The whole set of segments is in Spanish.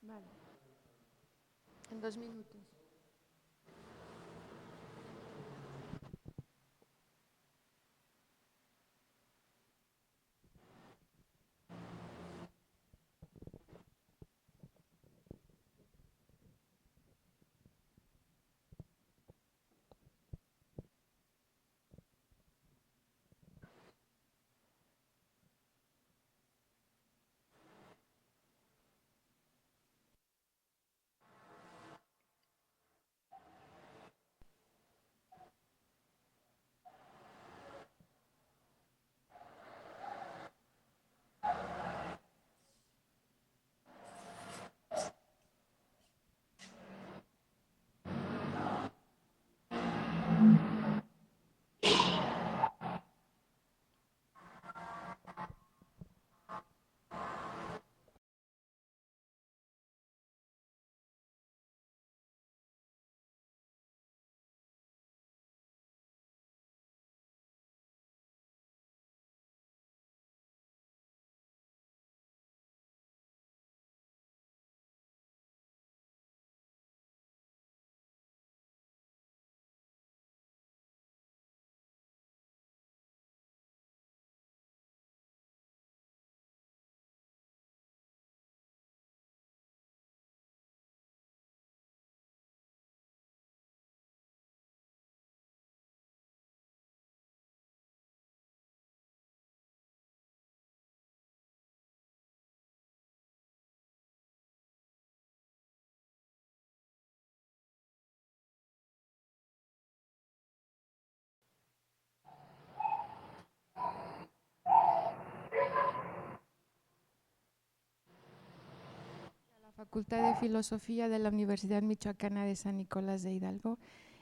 Vale, en 2 minutos. La Facultad de Filosofía de la Universidad Michoacana de San Nicolás de Hidalgo.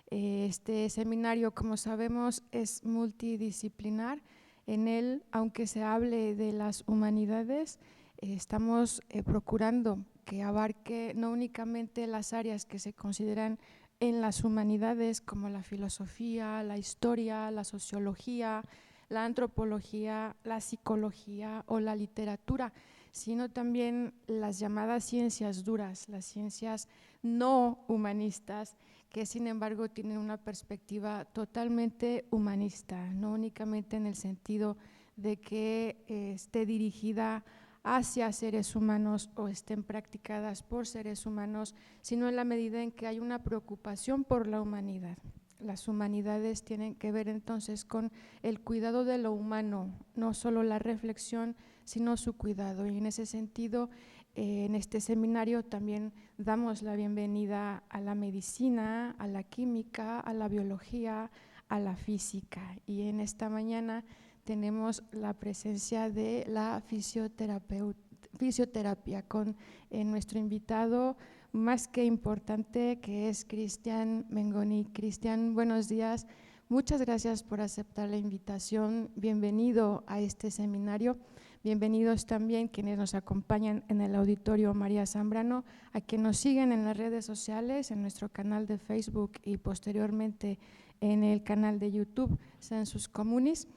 Este seminario, como sabemos, es multidisciplinar. En él, aunque se hable de las humanidades, estamos procurando que abarque no únicamente las áreas que se consideran en las humanidades, como la filosofía, la historia, la sociología, la antropología, la psicología o la literatura, sino también las llamadas ciencias duras, las ciencias no humanistas, que sin embargo tienen una perspectiva totalmente humanista, no únicamente en el sentido de que esté dirigida hacia seres humanos o estén practicadas por seres humanos, sino en la medida en que hay una preocupación por la humanidad. Las humanidades tienen que ver entonces con el cuidado de lo humano, no solo la reflexión, sino su cuidado. Y en ese sentido, en este seminario también damos la bienvenida a la medicina, a la química, a la biología, a la física. Y en esta mañana tenemos la presencia de la fisioterapia con nuestro invitado más que importante, que es Cristian Mengoni. Cristian, buenos días. Muchas gracias por aceptar la invitación. Bienvenido a este seminario. Bienvenidos también quienes nos acompañan en el auditorio María Zambrano, a quienes nos siguen en las redes sociales, en nuestro canal de Facebook y posteriormente en el canal de YouTube Sensus Communis.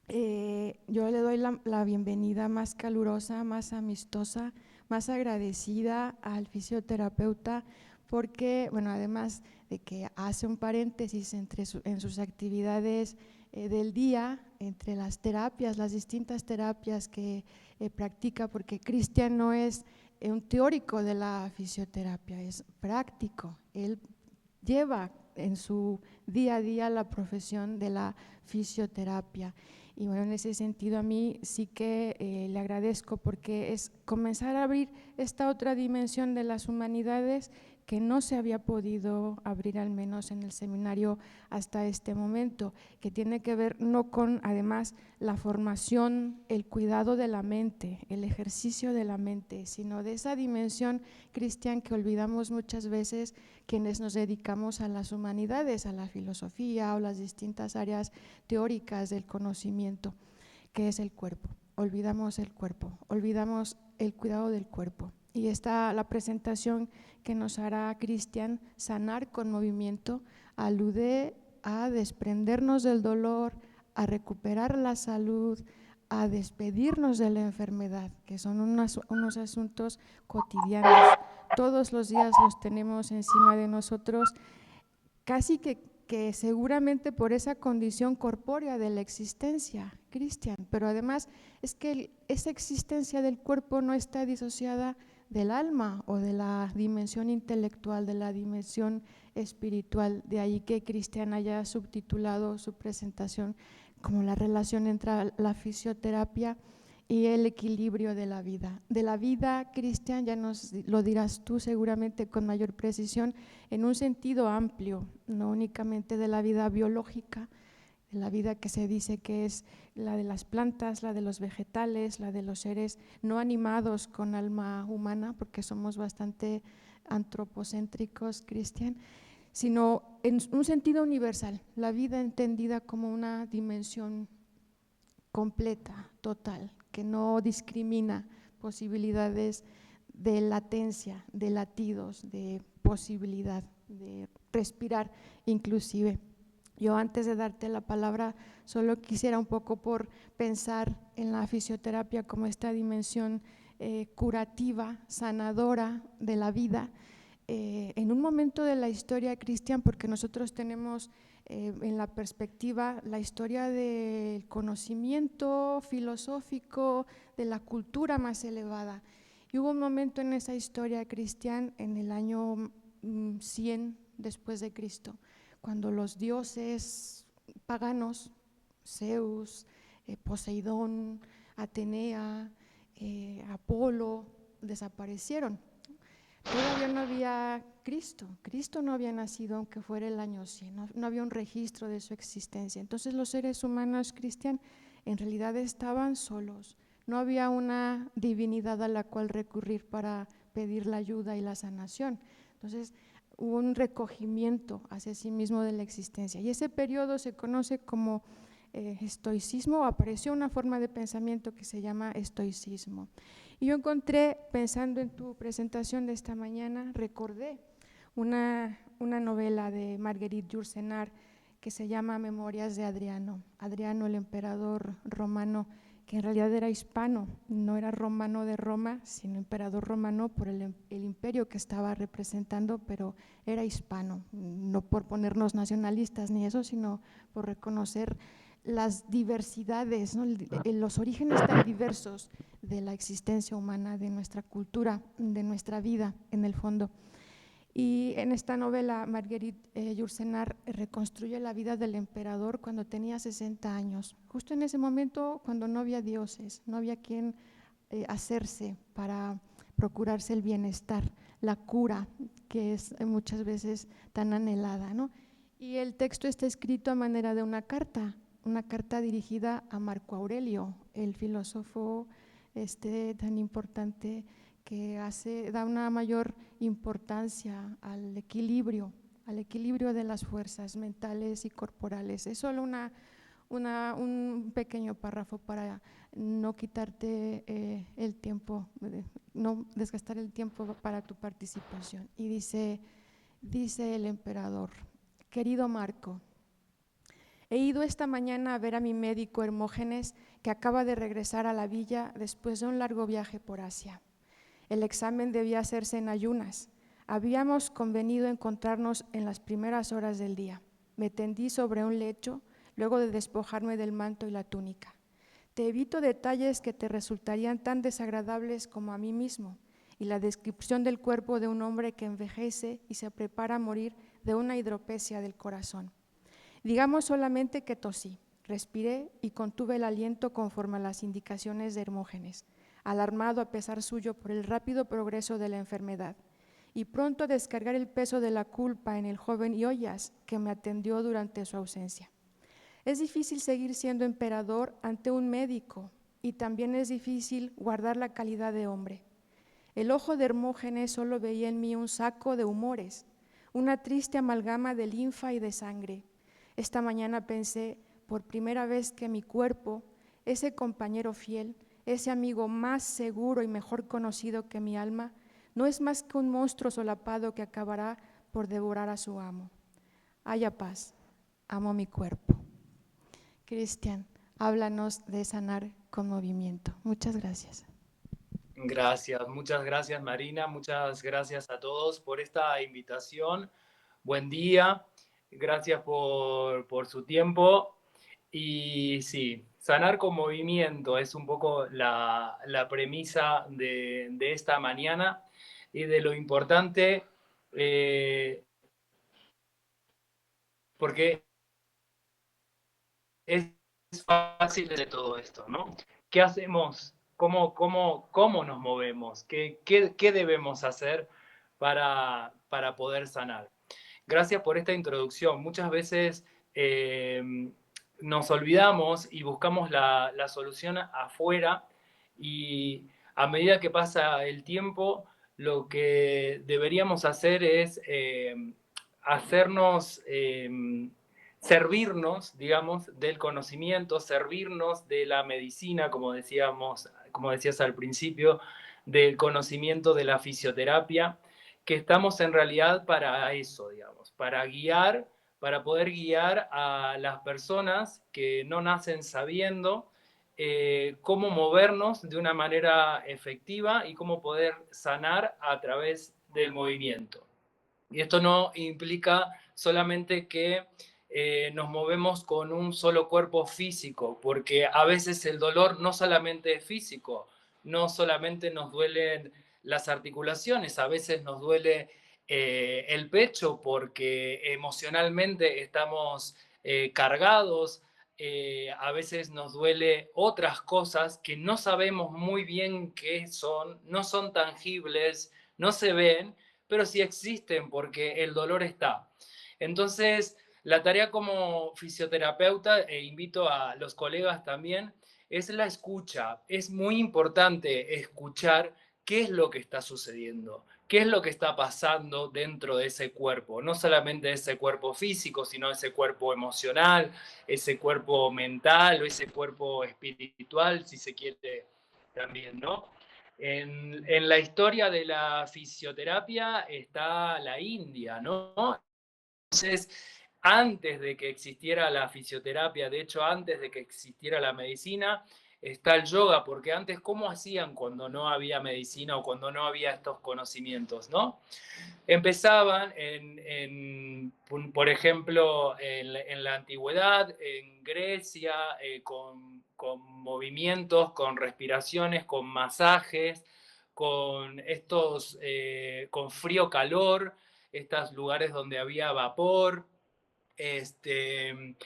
Yo le doy la bienvenida más calurosa, más amistosa, más agradecida al fisioterapeuta porque, bueno, además de que hace un paréntesis en sus actividades del día, entre las terapias, las distintas terapias que practica, porque Cristian no es un teórico de la fisioterapia, es práctico. Él lleva en su día a día la profesión de la fisioterapia. Y bueno, en ese sentido a mí sí que le agradezco porque es comenzar a abrir esta otra dimensión de las humanidades que no se había podido abrir al menos en el seminario hasta este momento, que tiene que ver no con además la formación, el cuidado de la mente, el ejercicio de la mente, sino de esa dimensión, Cristian, que olvidamos muchas veces quienes nos dedicamos a las humanidades, a la filosofía o las distintas áreas teóricas del conocimiento, que es el cuerpo. Olvidamos el cuerpo, olvidamos el cuidado del cuerpo. Y está la presentación que nos hará Cristian, Sanar con Movimiento, alude a desprendernos del dolor, a recuperar la salud, a despedirnos de la enfermedad, que son unos asuntos cotidianos. Todos los días los tenemos encima de nosotros, casi que seguramente por esa condición corpórea de la existencia, Cristian, pero además es que esa existencia del cuerpo no está disociada del alma o de la dimensión intelectual, de la dimensión espiritual. De ahí que Cristian haya subtitulado su presentación como la relación entre la fisioterapia y el equilibrio de la vida. De la vida, Cristian, ya nos lo dirás tú seguramente con mayor precisión, en un sentido amplio, no únicamente de la vida biológica, de la vida que se dice que es la de las plantas, la de los vegetales, la de los seres no animados con alma humana, porque somos bastante antropocéntricos, Cristian, sino en un sentido universal, la vida entendida como una dimensión completa, total, que no discrimina posibilidades de latencia, de latidos, de posibilidad de respirar inclusive. Yo antes de darte la palabra solo quisiera un poco por pensar en la fisioterapia como esta dimensión curativa, sanadora de la vida, en un momento de la historia, Cristian, porque nosotros tenemos en la perspectiva la historia del conocimiento filosófico, de la cultura más elevada. Y hubo un momento en esa historia, Cristian, en el año 100 después de Cristo, cuando los dioses paganos, Zeus, Poseidón, Atenea, Apolo, desaparecieron. Todavía no había Cristo no había nacido aunque fuera el año 100, no había un registro de su existencia. Entonces los seres humanos, Cristian, en realidad estaban solos, no había una divinidad a la cual recurrir para pedir la ayuda y la sanación. Entonces hubo un recogimiento hacia sí mismo de la existencia y ese periodo se conoce como estoicismo, apareció una forma de pensamiento que se llama estoicismo. Y yo encontré, pensando en tu presentación de esta mañana, recordé una novela de Marguerite Yourcenar que se llama Memorias de Adriano. Adriano, el emperador romano, que en realidad era hispano, no era romano de Roma, sino emperador romano por el imperio que estaba representando, pero era hispano, no por ponernos nacionalistas ni eso, sino por reconocer las diversidades, ¿no? Los orígenes tan diversos de la existencia humana, de nuestra cultura, de nuestra vida en el fondo. Y en esta novela Marguerite Yourcenar reconstruye la vida del emperador cuando tenía 60 años, justo en ese momento cuando no había dioses, no había quien hacerse para procurarse el bienestar, la cura que es muchas veces tan anhelada, ¿no? Y el texto está escrito a manera de una carta dirigida a Marco Aurelio, el filósofo tan importante que da una mayor importancia al equilibrio de las fuerzas mentales y corporales. Es solo un pequeño párrafo para no quitarte el tiempo, no desgastar el tiempo para tu participación. Y dice el emperador: querido Marco, he ido esta mañana a ver a mi médico Hermógenes, que acaba de regresar a la villa después de un largo viaje por Asia. El examen debía hacerse en ayunas. Habíamos convenido encontrarnos en las primeras horas del día. Me tendí sobre un lecho, luego de despojarme del manto y la túnica. Te evito detalles que te resultarían tan desagradables como a mí mismo, y la descripción del cuerpo de un hombre que envejece y se prepara a morir de una hidropesia del corazón. Digamos solamente que tosí, respiré y contuve el aliento conforme a las indicaciones de Hermógenes, alarmado a pesar suyo por el rápido progreso de la enfermedad, y pronto a descargar el peso de la culpa en el joven Iollas, que me atendió durante su ausencia. Es difícil seguir siendo emperador ante un médico, y también es difícil guardar la calidad de hombre. El ojo de Hermógenes solo veía en mí un saco de humores, una triste amalgama de linfa y de sangre. Esta mañana pensé por primera vez que mi cuerpo, ese compañero fiel, ese amigo más seguro y mejor conocido que mi alma, no es más que un monstruo solapado que acabará por devorar a su amo. Haya paz, amo mi cuerpo. Cristian, Háblanos de sanar con movimiento. Muchas gracias. Gracias, muchas gracias Marina, muchas gracias a todos por esta invitación. Buen día, gracias por su tiempo. Y sí, sanar con movimiento es un poco la premisa de esta mañana y de lo importante, eh, porque es fácil de todo esto, ¿no? ¿Qué hacemos? ¿Cómo nos movemos? ¿Qué debemos hacer para poder sanar? Gracias por esta introducción. Muchas veces eh, nos olvidamos y buscamos la solución afuera, y a medida que pasa el tiempo, lo que deberíamos hacer es hacernos, servirnos, digamos, del conocimiento, servirnos de la medicina, como decías al principio, del conocimiento de la fisioterapia, que estamos en realidad para eso, digamos, para poder guiar a las personas que no nacen sabiendo cómo movernos de una manera efectiva y cómo poder sanar a través del movimiento. Y esto no implica solamente que nos movemos con un solo cuerpo físico, porque a veces el dolor no solamente es físico, no solamente nos duelen las articulaciones, a veces nos duele el pecho porque emocionalmente estamos cargados, a veces nos duele otras cosas que no sabemos muy bien qué son, no son tangibles, no se ven, pero sí existen porque el dolor está. Entonces, la tarea como fisioterapeuta, e invito a los colegas también, es la escucha. Es muy importante escuchar qué es lo que está sucediendo, qué es lo que está pasando dentro de ese cuerpo, no solamente ese cuerpo físico, sino ese cuerpo emocional, ese cuerpo mental o ese cuerpo espiritual, si se quiere también, ¿no? En la historia de la fisioterapia está la India, ¿no? Entonces, antes de que existiera la fisioterapia, de hecho, antes de que existiera la medicina, está el yoga, porque antes, ¿cómo hacían cuando no había medicina o cuando no había estos conocimientos, no? Empezaban, por ejemplo, en la antigüedad, en Grecia, con movimientos, con respiraciones, con masajes, con con frío-calor, estos lugares donde había vapor. Este,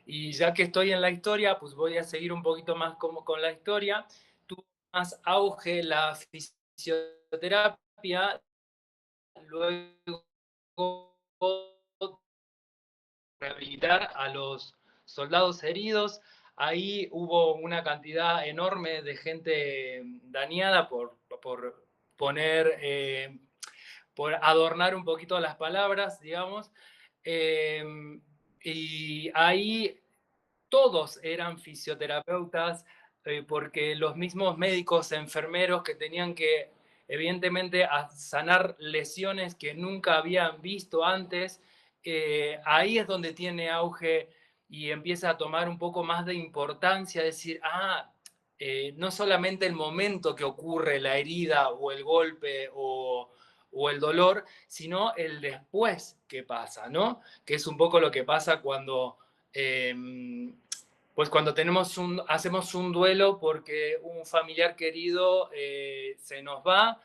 y ya que estoy en la historia, pues voy a seguir un poquito más con la historia. Tuvo más auge la fisioterapia, luego rehabilitar a los soldados heridos. Ahí hubo una cantidad enorme de gente dañada por poner, por adornar un poquito las palabras, digamos. Eh, y ahí todos eran fisioterapeutas, porque los mismos médicos, enfermeros que tenían que, evidentemente, sanar lesiones que nunca habían visto antes, ahí es donde tiene auge y empieza a tomar un poco más de importancia, decir, no solamente el momento que ocurre la herida o el golpe o el dolor, sino el después que pasa, ¿no? Que es un poco lo que pasa cuando pues cuando hacemos un duelo porque un familiar querido se nos va,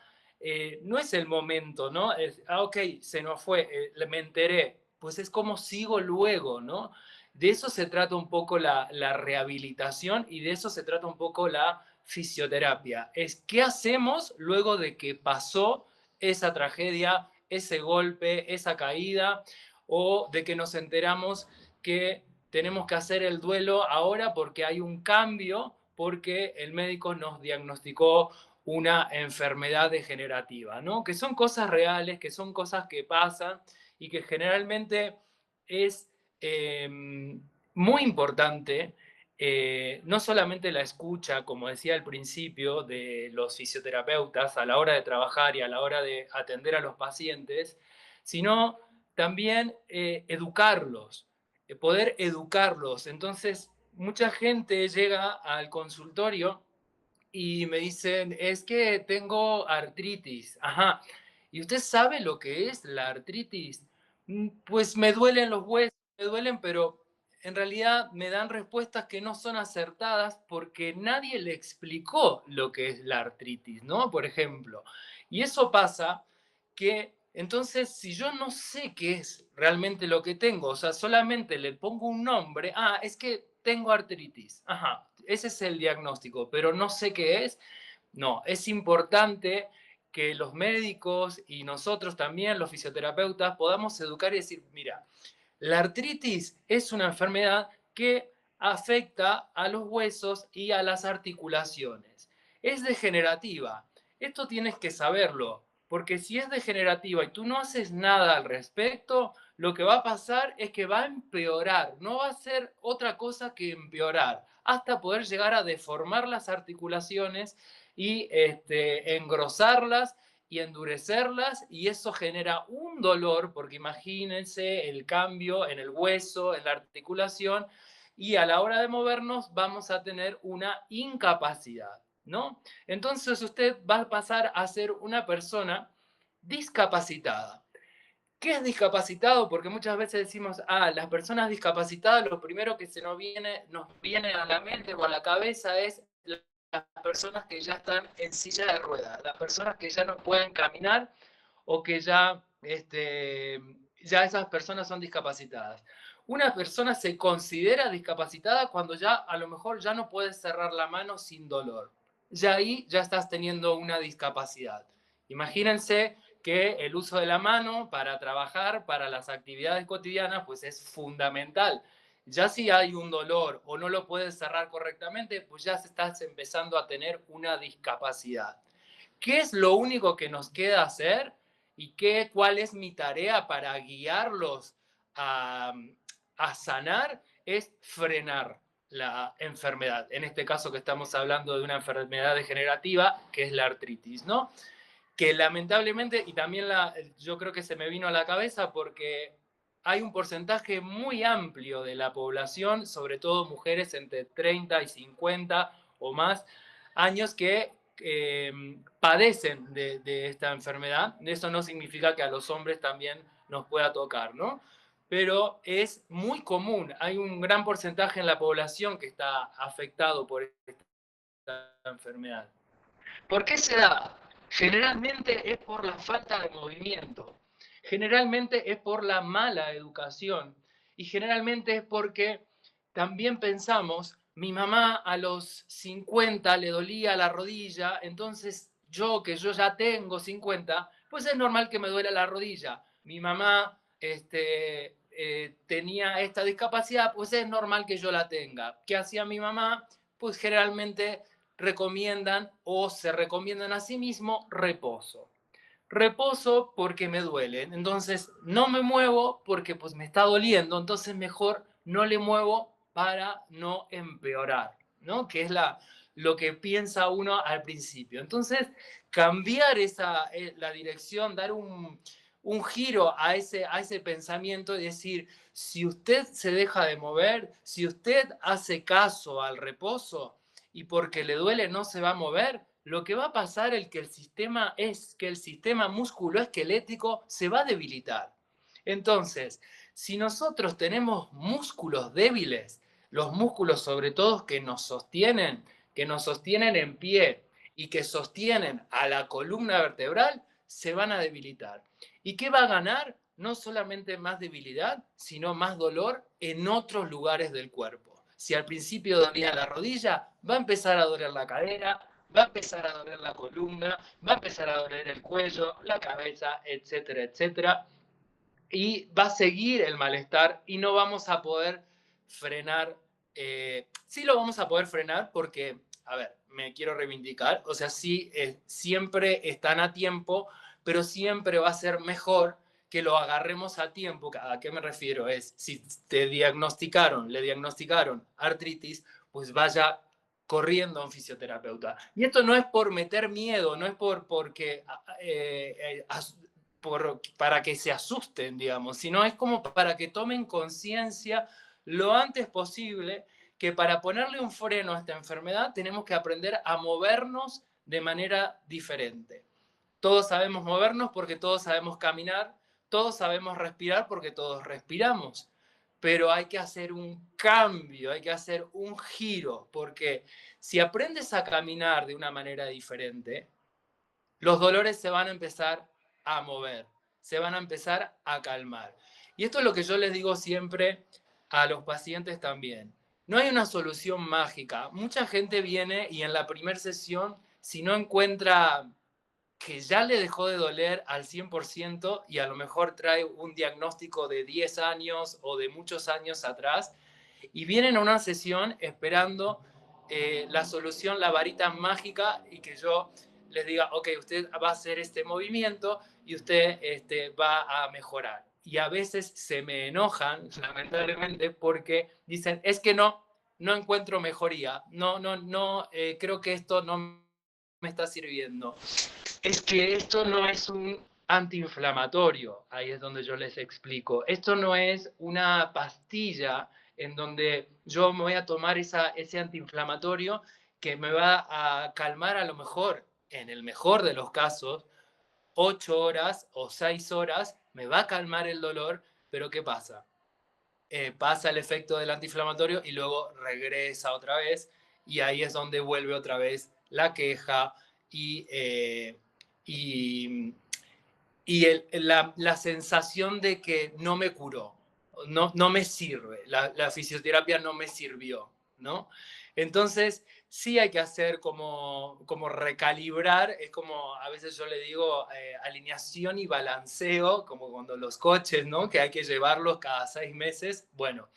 no es el momento, ¿no? Ok, se nos fue, me enteré, pues es como sigo luego, ¿no? De eso se trata un poco la rehabilitación y de eso se trata un poco la fisioterapia. Es qué hacemos luego de que pasó esa tragedia, ese golpe, esa caída, o de que nos enteramos que tenemos que hacer el duelo ahora porque hay un cambio, porque el médico nos diagnosticó una enfermedad degenerativa, ¿no? Que son cosas reales, que son cosas que pasan y que generalmente es muy importante, no solamente la escucha, como decía al principio, de los fisioterapeutas a la hora de trabajar y a la hora de atender a los pacientes, sino también educarlos, poder educarlos. Entonces, mucha gente llega al consultorio y me dicen, es que tengo artritis. Ajá. ¿Y usted sabe lo que es la artritis? Pues me duelen los huesos, me duelen, pero en realidad me dan respuestas que no son acertadas porque nadie le explicó lo que es la artritis, ¿no? Por ejemplo. Y eso pasa que entonces si yo no sé qué es realmente lo que tengo, o sea, solamente le pongo un nombre, es que tengo artritis, ajá, ese es el diagnóstico, pero no sé qué es, no, es importante que los médicos y nosotros también, los fisioterapeutas, podamos educar y decir, mira, la artritis es una enfermedad que afecta a los huesos y a las articulaciones. Es degenerativa. Esto tienes que saberlo, porque si es degenerativa y tú no haces nada al respecto, lo que va a pasar es que va a empeorar, no va a ser otra cosa que empeorar, hasta poder llegar a deformar las articulaciones y engrosarlas y endurecerlas, y eso genera un dolor, porque imagínense el cambio en el hueso, en la articulación, y a la hora de movernos vamos a tener una incapacidad, ¿no? Entonces usted va a pasar a ser una persona discapacitada. ¿Qué es discapacitado? Porque muchas veces decimos, las personas discapacitadas, lo primero que nos viene a la mente o a la cabeza es las personas que ya están en silla de ruedas, las personas que ya no pueden caminar o que ya esas personas son discapacitadas. Una persona se considera discapacitada cuando ya a lo mejor ya no puedes cerrar la mano sin dolor. Ya ahí ya estás teniendo una discapacidad. Imagínense que el uso de la mano para trabajar, para las actividades cotidianas, pues es fundamental. Ya si hay un dolor o no lo puedes cerrar correctamente, pues ya estás empezando a tener una discapacidad. ¿Qué es lo único que nos queda hacer? ¿Y cuál es mi tarea para guiarlos a, a sanar? Es frenar la enfermedad. En este caso que estamos hablando de una enfermedad degenerativa, que es la artritis, ¿no? Que lamentablemente, y también yo creo que se me vino a la cabeza porque hay un porcentaje muy amplio de la población, sobre todo mujeres entre 30 y 50 o más años, que padecen de esta enfermedad. Eso no significa que a los hombres también nos pueda tocar, ¿no? Pero es muy común. Hay un gran porcentaje en la población que está afectado por esta enfermedad. ¿Por qué se da? Generalmente es por la falta de movimiento, generalmente es por la mala educación y generalmente es porque también pensamos, mi mamá a los 50 le dolía la rodilla, entonces que yo ya tengo 50, pues es normal que me duela la rodilla. Mi mamá tenía esta discapacidad, pues es normal que yo la tenga. ¿Qué hacía mi mamá? Pues generalmente recomiendan o se recomiendan a sí mismo reposo. Reposo porque me duele, entonces no me muevo porque pues me está doliendo, entonces mejor no le muevo para no empeorar, ¿no? Que es lo que piensa uno al principio. Entonces, cambiar la dirección, dar un giro a ese pensamiento y decir, si usted se deja de mover, si usted hace caso al reposo, y porque le duele no se va a mover, lo que va a pasar es que el sistema musculoesquelético se va a debilitar. Entonces, si nosotros tenemos músculos débiles, los músculos sobre todo que nos sostienen en pie y que sostienen a la columna vertebral, se van a debilitar. ¿Y qué va a ganar? No solamente más debilidad, sino más dolor en otros lugares del cuerpo. Si al principio dolía la rodilla, va a empezar a doler la cadera, va a empezar a doler la columna, va a empezar a doler el cuello, la cabeza, etcétera, etcétera. Y va a seguir el malestar y no vamos a poder frenar. Sí lo vamos a poder frenar porque, a ver, me quiero reivindicar, o sea, sí, siempre están a tiempo, pero siempre va a ser mejor que lo agarremos a tiempo. ¿A qué me refiero? Es, si le diagnosticaron artritis, pues vaya corriendo a un fisioterapeuta. Y esto no es por meter miedo, no es porque para que se asusten, digamos, sino es como para que tomen conciencia lo antes posible que para ponerle un freno a esta enfermedad tenemos que aprender a movernos de manera diferente. Todos sabemos movernos porque todos sabemos caminar, todos sabemos respirar porque todos respiramos, pero hay que hacer un cambio, hay que hacer un giro, porque si aprendes a caminar de una manera diferente, los dolores se van a empezar a mover, se van a empezar a calmar. Y esto es lo que yo les digo siempre a los pacientes también. No hay una solución mágica. Mucha gente viene y en la primera sesión, si no encuentra que ya le dejó de doler al 100% y a lo mejor trae un diagnóstico de 10 años o de muchos años atrás, y vienen a una sesión esperando la solución, la varita mágica, y que yo les diga, ok, usted va a hacer este movimiento y usted va a mejorar. Y a veces se me enojan, lamentablemente, porque dicen, es que no encuentro mejoría, no, creo que esto no me está sirviendo. Es que esto no es un antiinflamatorio, ahí es donde yo les explico. Esto no es una pastilla en donde yo me voy a tomar ese antiinflamatorio que me va a calmar a lo mejor, en el mejor de los casos, 8 horas o 6 horas, me va a calmar el dolor, pero ¿qué pasa? Pasa el efecto del antiinflamatorio y luego regresa otra vez y ahí es donde vuelve otra vez la queja y, la sensación de que no me curó, no me sirve, la fisioterapia no me sirvió, ¿no? Entonces, sí hay que hacer como recalibrar, es como a veces yo le digo alineación y balanceo, como cuando los coches, ¿no? Que hay que llevarlos cada 6 meses. Bueno,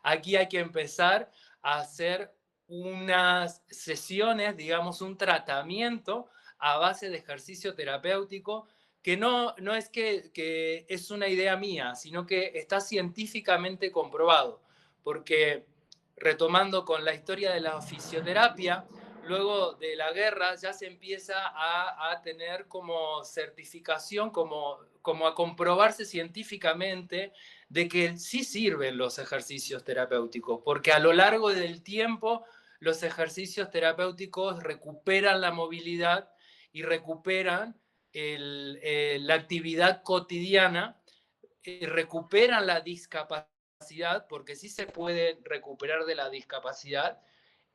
aquí hay que empezar a hacer unas sesiones, digamos, un tratamiento a base de ejercicio terapéutico que no es que es una idea mía, sino que está científicamente comprobado, porque retomando con la historia de la fisioterapia, luego de la guerra ya se empieza a tener como certificación, como a comprobarse científicamente de que sí sirven los ejercicios terapéuticos, porque a lo largo del tiempo los ejercicios terapéuticos recuperan la movilidad y recuperan la actividad cotidiana, recuperan la discapacidad, porque sí se puede recuperar de la discapacidad,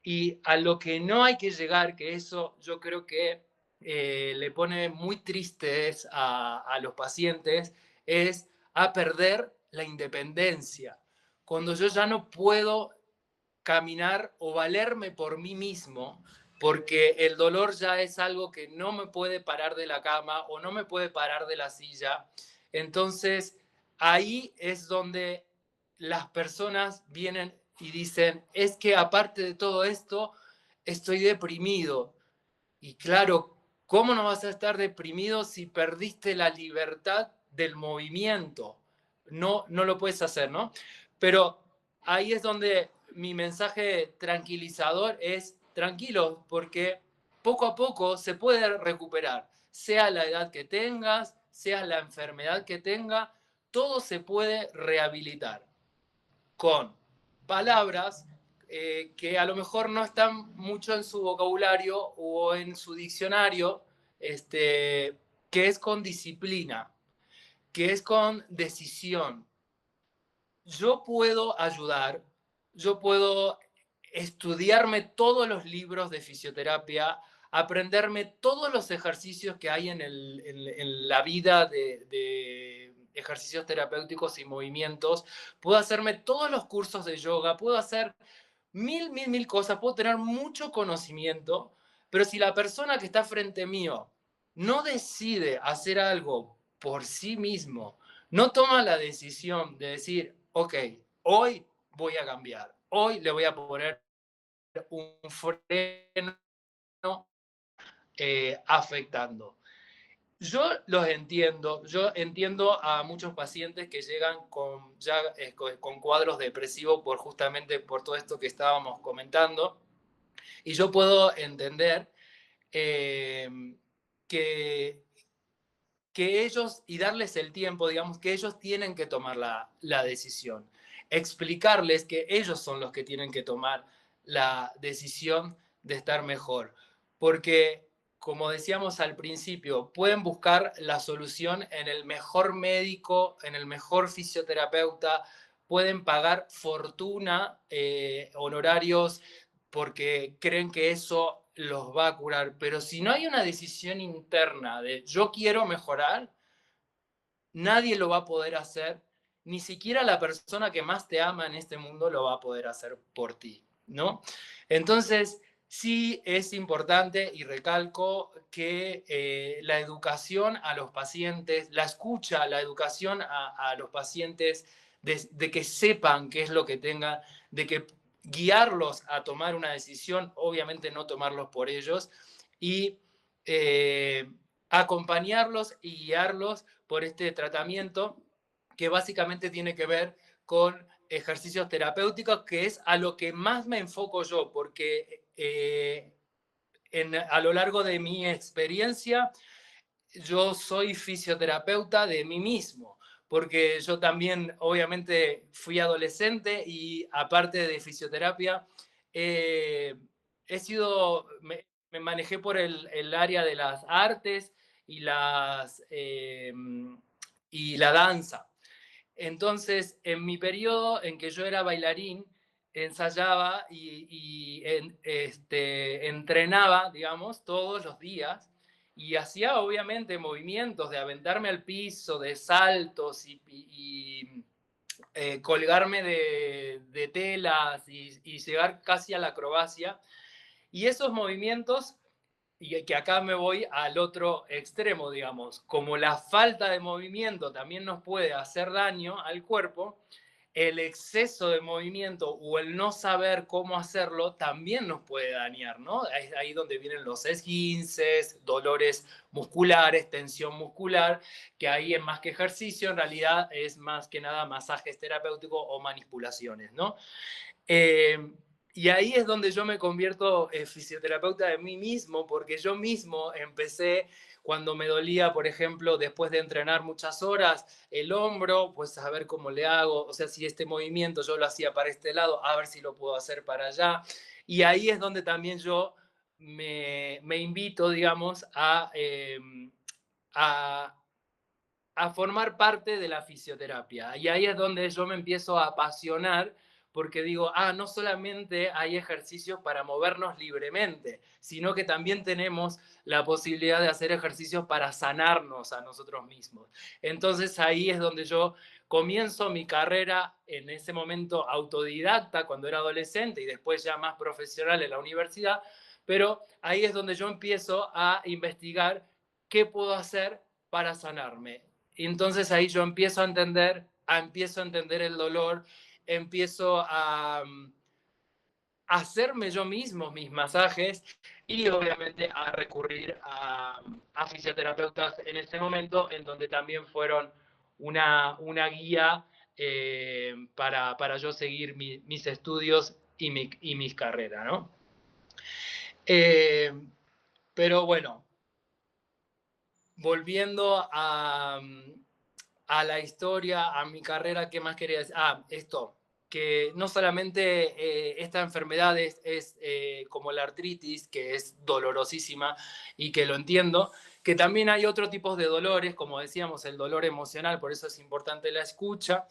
y a lo que no hay que llegar, que eso yo creo que le pone muy tristes a los pacientes, es a perder la independencia. Cuando yo ya no puedo caminar o valerme por mí mismo, porque el dolor ya es algo que no me puede parar de la cama o no me puede parar de la silla. Entonces, ahí es donde las personas vienen y dicen, es que aparte de todo esto, estoy deprimido. Y claro, ¿cómo no vas a estar deprimido si perdiste la libertad del movimiento? No lo puedes hacer, ¿no? Pero ahí es donde mi mensaje tranquilizador es tranquilo, porque poco a poco se puede recuperar, sea la edad que tengas, sea la enfermedad que tenga, todo se puede rehabilitar con palabras que a lo mejor no están mucho en su vocabulario o en su diccionario, que es con disciplina, que es con decisión. Yo puedo ayudar, yo puedo estudiarme todos los libros de fisioterapia, aprenderme todos los ejercicios que hay en la vida de ejercicios terapéuticos y movimientos, puedo hacerme todos los cursos de yoga, puedo hacer mil cosas, puedo tener mucho conocimiento, pero si la persona que está frente mío no decide hacer algo por sí mismo, no toma la decisión de decir, ok, hoy voy a cambiar, hoy le voy a poner un freno afectando. Yo entiendo a muchos pacientes que llegan con cuadros depresivos justamente por todo esto que estábamos comentando, y yo puedo entender eh, que, que ellos, y darles el tiempo, digamos, que ellos tienen que tomar la decisión. Explicarles que ellos son los que tienen que tomar la decisión de estar mejor. Porque, como decíamos al principio, pueden buscar la solución en el mejor médico, en el mejor fisioterapeuta, pueden pagar fortuna, honorarios, porque creen que eso los va a curar. Pero si no hay una decisión interna de yo quiero mejorar, nadie lo va a poder hacer, ni siquiera la persona que más te ama en este mundo lo va a poder hacer por ti, ¿no? Entonces, sí es importante, y recalco, que la educación a los pacientes, la escucha, la educación a los pacientes, de que sepan qué es lo que tengan, de que guiarlos a tomar una decisión, obviamente no tomarlos por ellos, y acompañarlos y guiarlos por este tratamiento que básicamente tiene que ver con ejercicios terapéuticos, que es a lo que más me enfoco yo, porque a lo largo de mi experiencia, yo soy fisioterapeuta de mí mismo, porque yo también obviamente fui adolescente y aparte de fisioterapia, he sido, me manejé por el área de las artes y, y la danza. Entonces, en mi periodo en que yo era bailarín, ensayaba entrenaba, digamos, todos los días y hacía obviamente movimientos de aventarme al piso, de saltos y colgarme de telas y llegar casi a la acrobacia. Y esos movimientos, y que acá me voy al otro extremo, digamos, como la falta de movimiento también nos puede hacer daño al cuerpo, el exceso de movimiento o el no saber cómo hacerlo también nos puede dañar, ¿no? Es ahí donde vienen los esguinces, dolores musculares, tensión muscular, que ahí es más que ejercicio, en realidad es más que nada masajes terapéuticos o manipulaciones, ¿no? Y ahí es donde yo me convierto en fisioterapeuta de mí mismo, porque yo mismo empecé cuando me dolía, por ejemplo, después de entrenar muchas horas, el hombro, pues a ver cómo le hago, o sea, si este movimiento yo lo hacía para este lado, a ver si lo puedo hacer para allá. Y ahí es donde también yo me invito, digamos, a, a formar parte de la fisioterapia. Y ahí es donde yo me empiezo a apasionar porque digo, no solamente hay ejercicios para movernos libremente, sino que también tenemos la posibilidad de hacer ejercicios para sanarnos a nosotros mismos. Entonces ahí es donde yo comienzo mi carrera en ese momento autodidacta cuando era adolescente y después ya más profesional en la universidad, pero ahí es donde yo empiezo a investigar qué puedo hacer para sanarme. Y entonces ahí yo empiezo a entender el dolor, empiezo a hacerme yo mismo mis masajes y obviamente a recurrir a fisioterapeutas en ese momento, en donde también fueron una guía para yo seguir mis estudios y mis carreras, ¿no? Pero bueno, volviendo a la historia, a mi carrera, ¿qué más quería decir? Esto, que no solamente esta enfermedad es como la artritis, que es dolorosísima y que lo entiendo, que también hay otro tipo de dolores, como decíamos, el dolor emocional, por eso es importante la escucha.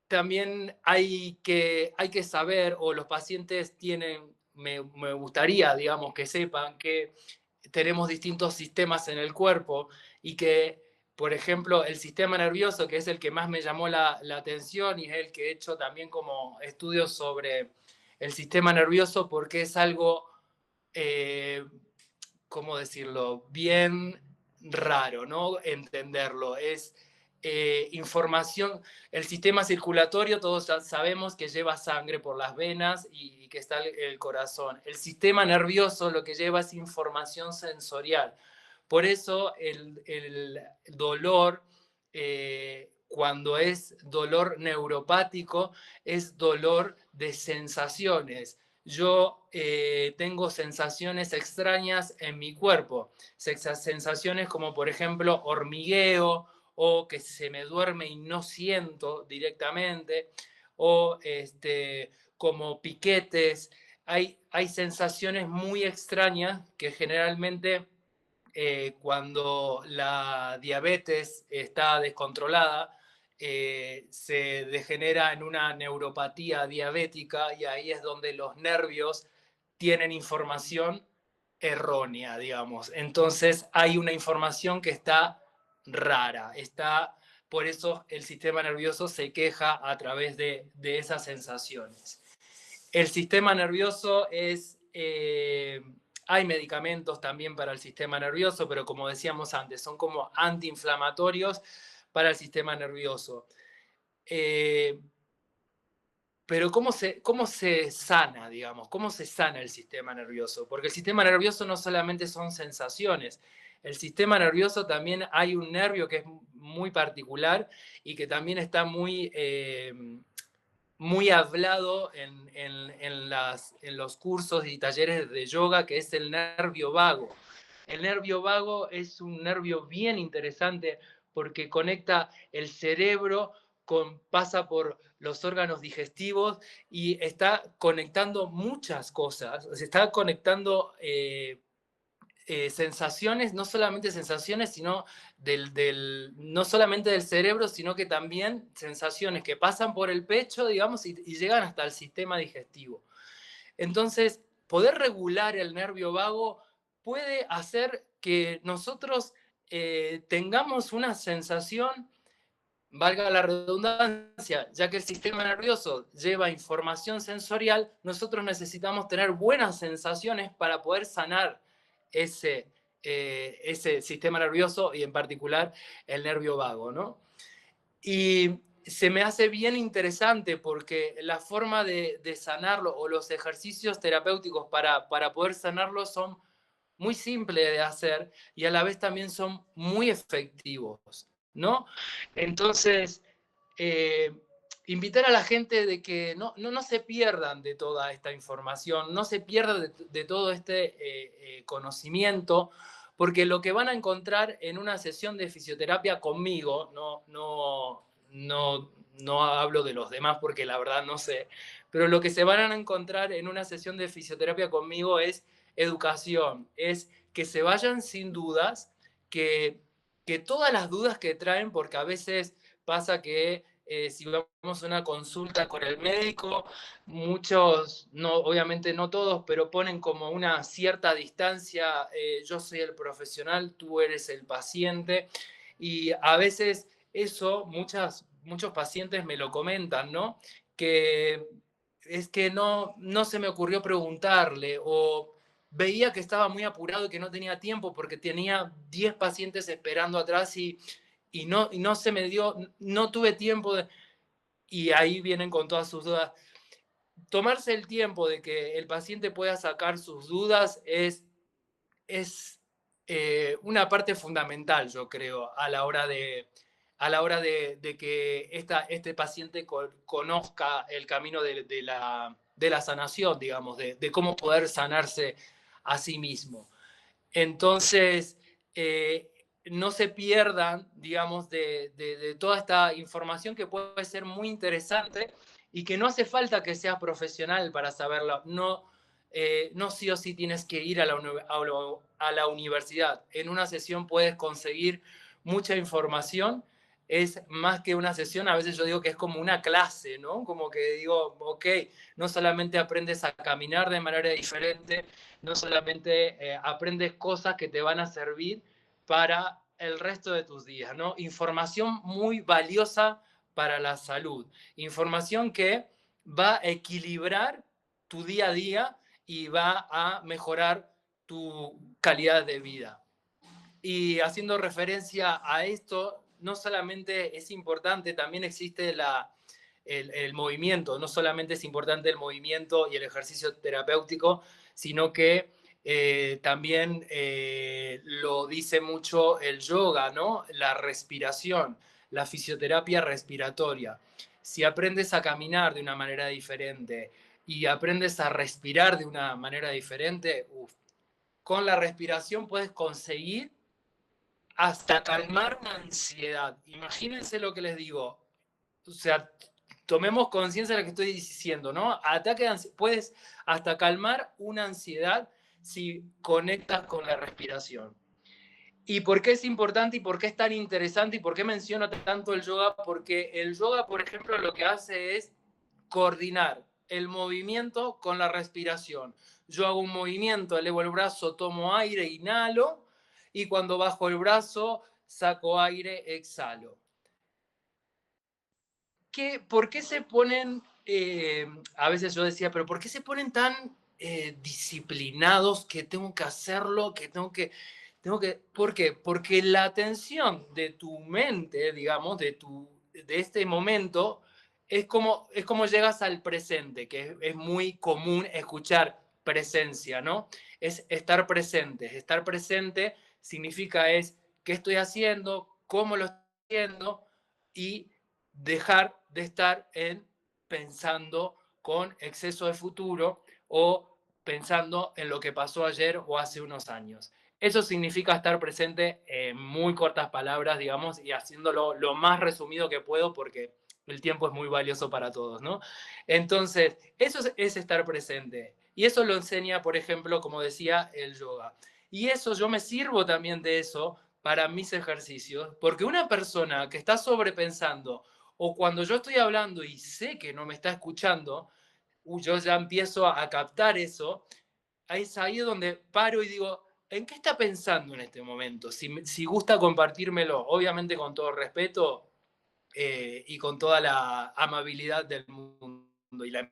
También hay que saber, o los pacientes tienen, me gustaría, digamos, que sepan que tenemos distintos sistemas en el cuerpo y que, por ejemplo, el sistema nervioso, que es el que más me llamó la atención y es el que he hecho también como estudios sobre el sistema nervioso, porque es algo, ¿cómo decirlo?, bien raro, ¿no? Entenderlo. Es información, el sistema circulatorio, todos sabemos que lleva sangre por las venas y que está el corazón. El sistema nervioso lo que lleva es información sensorial. Por eso el dolor, cuando es dolor neuropático, es dolor de sensaciones. Yo tengo sensaciones extrañas en mi cuerpo, sensaciones como por ejemplo hormigueo, o que se me duerme y no siento directamente, o como piquetes, hay sensaciones muy extrañas que generalmente cuando la diabetes está descontrolada, se degenera en una neuropatía diabética y ahí es donde los nervios tienen información errónea, digamos. Entonces hay una información que está rara, por eso el sistema nervioso se queja a través de esas sensaciones. El sistema nervioso hay medicamentos también para el sistema nervioso, pero como decíamos antes, son como antiinflamatorios para el sistema nervioso. Pero ¿cómo se sana, digamos? ¿Cómo se sana el sistema nervioso? Porque el sistema nervioso no solamente son sensaciones. El sistema nervioso también hay un nervio que es muy particular y que también está muy hablado en los cursos y talleres de yoga, que es el nervio vago. El nervio vago es un nervio bien interesante porque conecta el cerebro, pasa por los órganos digestivos y está conectando muchas cosas. Se está conectando sensaciones, no solamente sensaciones, sino no solamente del cerebro, sino que también sensaciones que pasan por el pecho, digamos, y llegan hasta el sistema digestivo. Entonces, poder regular el nervio vago puede hacer que nosotros tengamos una sensación, valga la redundancia, ya que el sistema nervioso lleva información sensorial, nosotros necesitamos tener buenas sensaciones para poder sanar ese sistema nervioso y en particular el nervio vago, ¿no? Y se me hace bien interesante porque la forma de sanarlo o los ejercicios terapéuticos para poder sanarlo son muy simples de hacer y a la vez también son muy efectivos, ¿no? Entonces, eh, invitar a la gente de que no se pierdan de toda esta información, no se pierdan de todo este conocimiento, porque lo que van a encontrar en una sesión de fisioterapia conmigo, no hablo de los demás porque la verdad no sé, pero lo que se van a encontrar en una sesión de fisioterapia conmigo es educación, es que se vayan sin dudas, que todas las dudas que traen, porque a veces pasa que si vamos a una consulta con el médico, muchos, no, obviamente no todos, pero ponen como una cierta distancia, yo soy el profesional, tú eres el paciente, y a veces eso muchos pacientes me lo comentan, ¿no? Que es que no se me ocurrió preguntarle o veía que estaba muy apurado y que no tenía tiempo porque tenía 10 pacientes esperando atrás y no se me dio, no tuve tiempo y ahí vienen con todas sus dudas. Tomarse el tiempo de que el paciente pueda sacar sus dudas es una parte fundamental, yo creo, a la hora de que este paciente conozca el camino de la sanación, digamos, de cómo poder sanarse a sí mismo. Entonces, no se pierdan, digamos, de toda esta información que puede ser muy interesante y que no hace falta que seas profesional para saberlo. No sí o sí tienes que ir a la universidad. En una sesión puedes conseguir mucha información. Es más que una sesión, a veces yo digo que es como una clase, ¿no? Como que digo, ok, no solamente aprendes a caminar de manera diferente, no solamente aprendes cosas que te van a servir para el resto de tus días, ¿no? Información muy valiosa para la salud, información que va a equilibrar tu día a día y va a mejorar tu calidad de vida. Y haciendo referencia a esto, no solamente es importante, también existe el movimiento, no solamente es importante el movimiento y el ejercicio terapéutico, sino que también lo dice mucho el yoga, ¿no? La respiración, la fisioterapia respiratoria. Si aprendes a caminar de una manera diferente y aprendes a respirar de una manera diferente, con la respiración puedes conseguir hasta calmar una ansiedad. Imagínense lo que les digo. O sea, tomemos conciencia de lo que estoy diciendo, ¿no? Puedes hasta calmar una ansiedad si conectas con la respiración. ¿Y por qué es importante y por qué es tan interesante y por qué menciono tanto el yoga? Porque el yoga, por ejemplo, lo que hace es coordinar el movimiento con la respiración. Yo hago un movimiento, elevo el brazo, tomo aire, inhalo, y cuando bajo el brazo, saco aire, exhalo. ¿Por qué se ponen, a veces yo decía, pero ¿por qué se ponen tan disciplinados que tengo que hacerlo, que ¿por qué? Porque la atención de tu mente, digamos, de este momento, es como llegas al presente, que es muy común escuchar presencia, ¿no? Es estar presente. Estar presente significa qué estoy haciendo, cómo lo estoy haciendo, y dejar de estar pensando con exceso de futuro o pensando en lo que pasó ayer o hace unos años. Eso significa estar presente en muy cortas palabras, digamos, y haciéndolo lo más resumido que puedo porque el tiempo es muy valioso para todos, ¿no? Entonces, eso es estar presente. Y eso lo enseña, por ejemplo, como decía, el yoga. Y eso, yo me sirvo también de eso para mis ejercicios, porque una persona que está sobrepensando o cuando yo estoy hablando y sé que no me está escuchando, yo ya empiezo a captar eso, es ahí donde paro y digo, ¿en qué está pensando en este momento? Si gusta compartírmelo, obviamente con todo respeto y con toda la amabilidad del mundo y la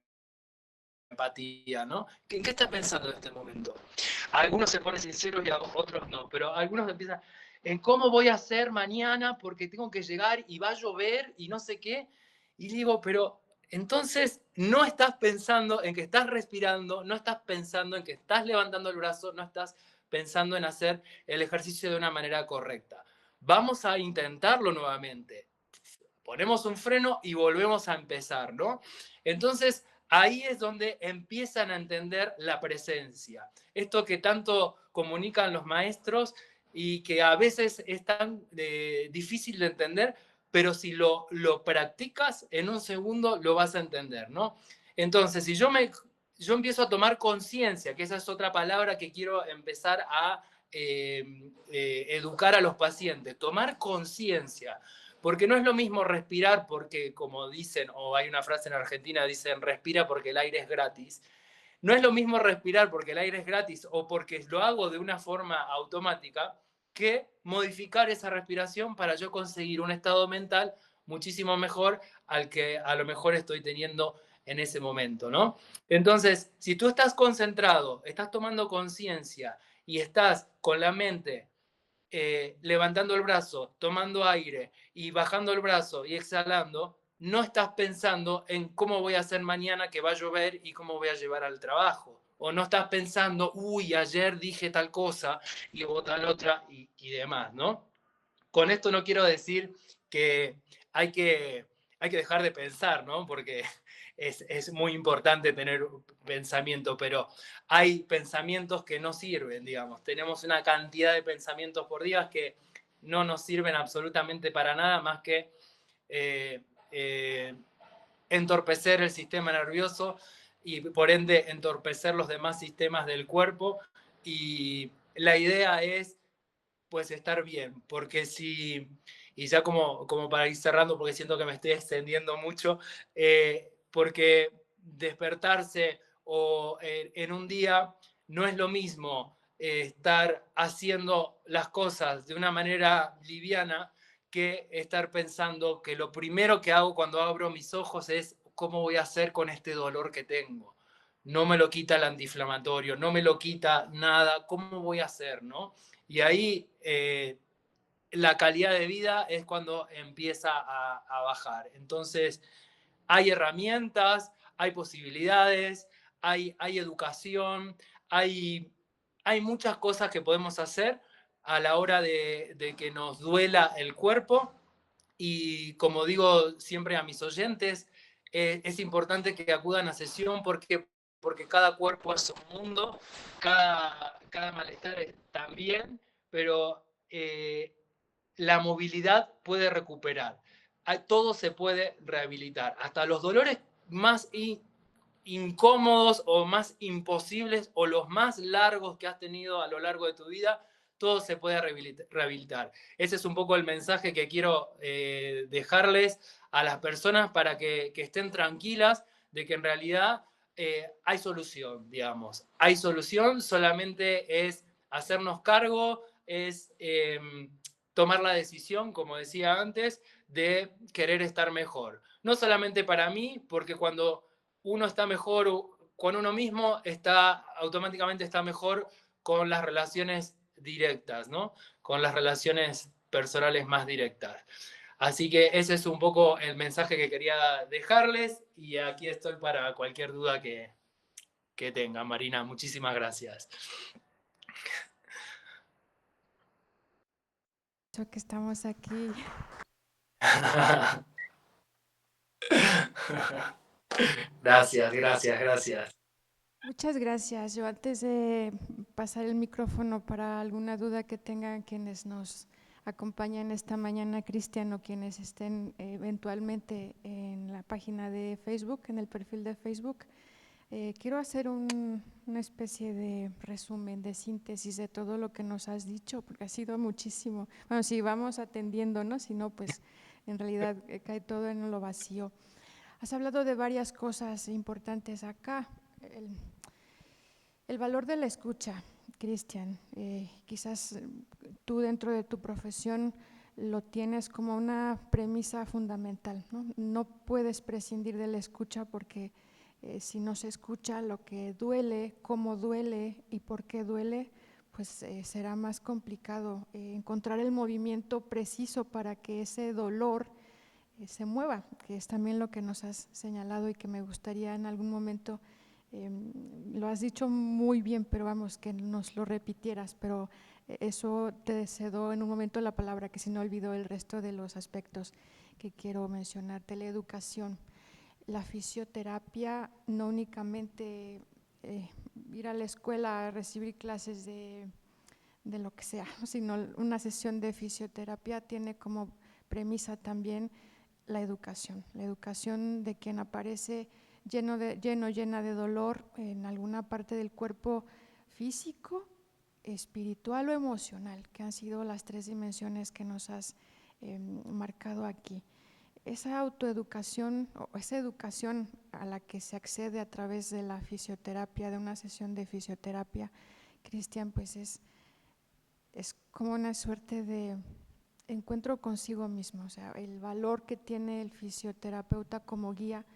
empatía, ¿no? ¿En qué está pensando en este momento? Algunos se ponen sinceros y otros no, pero algunos empiezan en cómo voy a hacer mañana porque tengo que llegar y va a llover y no sé qué. Y digo, pero entonces no estás pensando en que estás respirando, no estás pensando en que estás levantando el brazo, no estás pensando en hacer el ejercicio de una manera correcta. Vamos a intentarlo nuevamente. Ponemos un freno y volvemos a empezar, ¿no? Entonces, ahí es donde empiezan a entender la presencia. Esto que tanto comunican los maestros y que a veces es tan difícil de entender, pero si lo practicas, en un segundo lo vas a entender, ¿no? Entonces, si yo empiezo a tomar conciencia, que esa es otra palabra que quiero empezar a educar a los pacientes, tomar conciencia. Porque no es lo mismo respirar porque, como dicen, o hay una frase en Argentina, dicen, respira porque el aire es gratis. No es lo mismo respirar porque el aire es gratis o porque lo hago de una forma automática que modificar esa respiración para yo conseguir un estado mental muchísimo mejor al que a lo mejor estoy teniendo en ese momento, ¿no? Entonces, si tú estás concentrado, estás tomando conciencia y estás con la mente levantando el brazo, tomando aire y bajando el brazo y exhalando, no estás pensando en cómo voy a hacer mañana que va a llover y cómo voy a llevar al trabajo. O no estás pensando, uy, ayer dije tal cosa y luego tal otra y demás, ¿no? Con esto no quiero decir que hay que, hay que dejar de pensar, ¿no? Porque es muy importante tener pensamiento, pero hay pensamientos que no sirven, digamos. Tenemos una cantidad de pensamientos por día que no nos sirven absolutamente para nada más que eh, eh, entorpecer el sistema nervioso y por ende entorpecer los demás sistemas del cuerpo. Y la idea es pues estar bien, porque si, y ya como para ir cerrando, porque siento que me estoy extendiendo mucho, porque despertarse o en un día no es lo mismo estar haciendo las cosas de una manera liviana que estar pensando que lo primero que hago cuando abro mis ojos es cómo voy a hacer con este dolor que tengo. No me lo quita el antiinflamatorio, no me lo quita nada, ¿cómo voy a hacer, no? Y ahí la calidad de vida es cuando empieza a bajar. Entonces, hay herramientas, hay posibilidades, hay educación, hay muchas cosas que podemos hacer a la hora de que nos duela el cuerpo. Y como digo siempre a mis oyentes, es importante que acudan a sesión porque cada cuerpo es un mundo, cada malestar también, pero la movilidad puede recuperar. todo se puede rehabilitar, hasta los dolores más incómodos o más imposibles o los más largos que has tenido a lo largo de tu vida, todo se puede rehabilitar. Ese es un poco el mensaje que quiero dejarles a las personas para que estén tranquilas de que en realidad hay solución, digamos. Hay solución, solamente es hacernos cargo, es tomar la decisión, como decía antes, de querer estar mejor. No solamente para mí, porque cuando uno está mejor con uno mismo, automáticamente está mejor con las relaciones directas, ¿no? Con las relaciones personales más directas. Así que ese es un poco el mensaje que quería dejarles y aquí estoy para cualquier duda que tengan. Marina, muchísimas gracias. Que estamos aquí. Gracias. Muchas gracias. Yo antes de pasar el micrófono para alguna duda que tengan quienes nos acompañan esta mañana, Cristian, o quienes estén eventualmente en la página de Facebook, en el perfil de Facebook, quiero hacer una especie de resumen, de síntesis de todo lo que nos has dicho, porque ha sido muchísimo. Bueno, si vamos atendiendo, ¿no? Si no, pues en realidad cae todo en lo vacío. Has hablado de varias cosas importantes acá. El valor de la escucha, Cristian, quizás tú dentro de tu profesión lo tienes como una premisa fundamental, ¿no? No puedes prescindir de la escucha porque si no se escucha lo que duele, cómo duele y por qué duele, pues será más complicado encontrar el movimiento preciso para que ese dolor se mueva, que es también lo que nos has señalado y que me gustaría en algún momento, lo has dicho muy bien, pero vamos, que nos lo repitieras, pero eso te cedo en un momento la palabra, que si no olvido el resto de los aspectos que quiero mencionarte. La educación, la fisioterapia, no únicamente ir a la escuela a recibir clases de lo que sea, sino una sesión de fisioterapia tiene como premisa también la educación de quien aparece llena de dolor en alguna parte del cuerpo físico, espiritual o emocional, que han sido las tres dimensiones que nos has marcado aquí. Esa autoeducación o esa educación a la que se accede a través de la fisioterapia, de una sesión de fisioterapia, Cristian, pues es como una suerte de encuentro consigo mismo, o sea, el valor que tiene el fisioterapeuta como guía,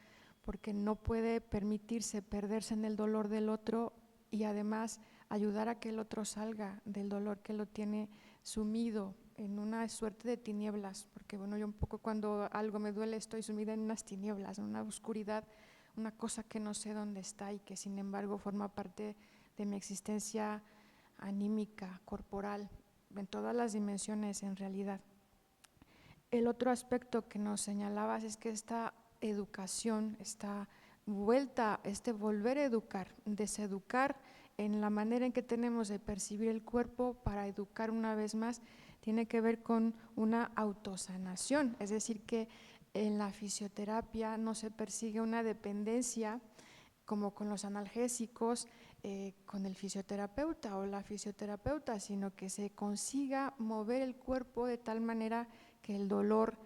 porque no puede permitirse perderse en el dolor del otro y además ayudar a que el otro salga del dolor que lo tiene sumido en una suerte de tinieblas, porque bueno, yo un poco cuando algo me duele estoy sumida en unas tinieblas, en una oscuridad, una cosa que no sé dónde está y que sin embargo forma parte de mi existencia anímica, corporal, en todas las dimensiones en realidad. El otro aspecto que nos señalabas es que esta educación, esta vuelta, este volver a educar, deseducar en la manera en que tenemos de percibir el cuerpo para educar una vez más, tiene que ver con una autosanación, es decir que en la fisioterapia no se persigue una dependencia como con los analgésicos, con el fisioterapeuta o la fisioterapeuta, sino que se consiga mover el cuerpo de tal manera que el dolor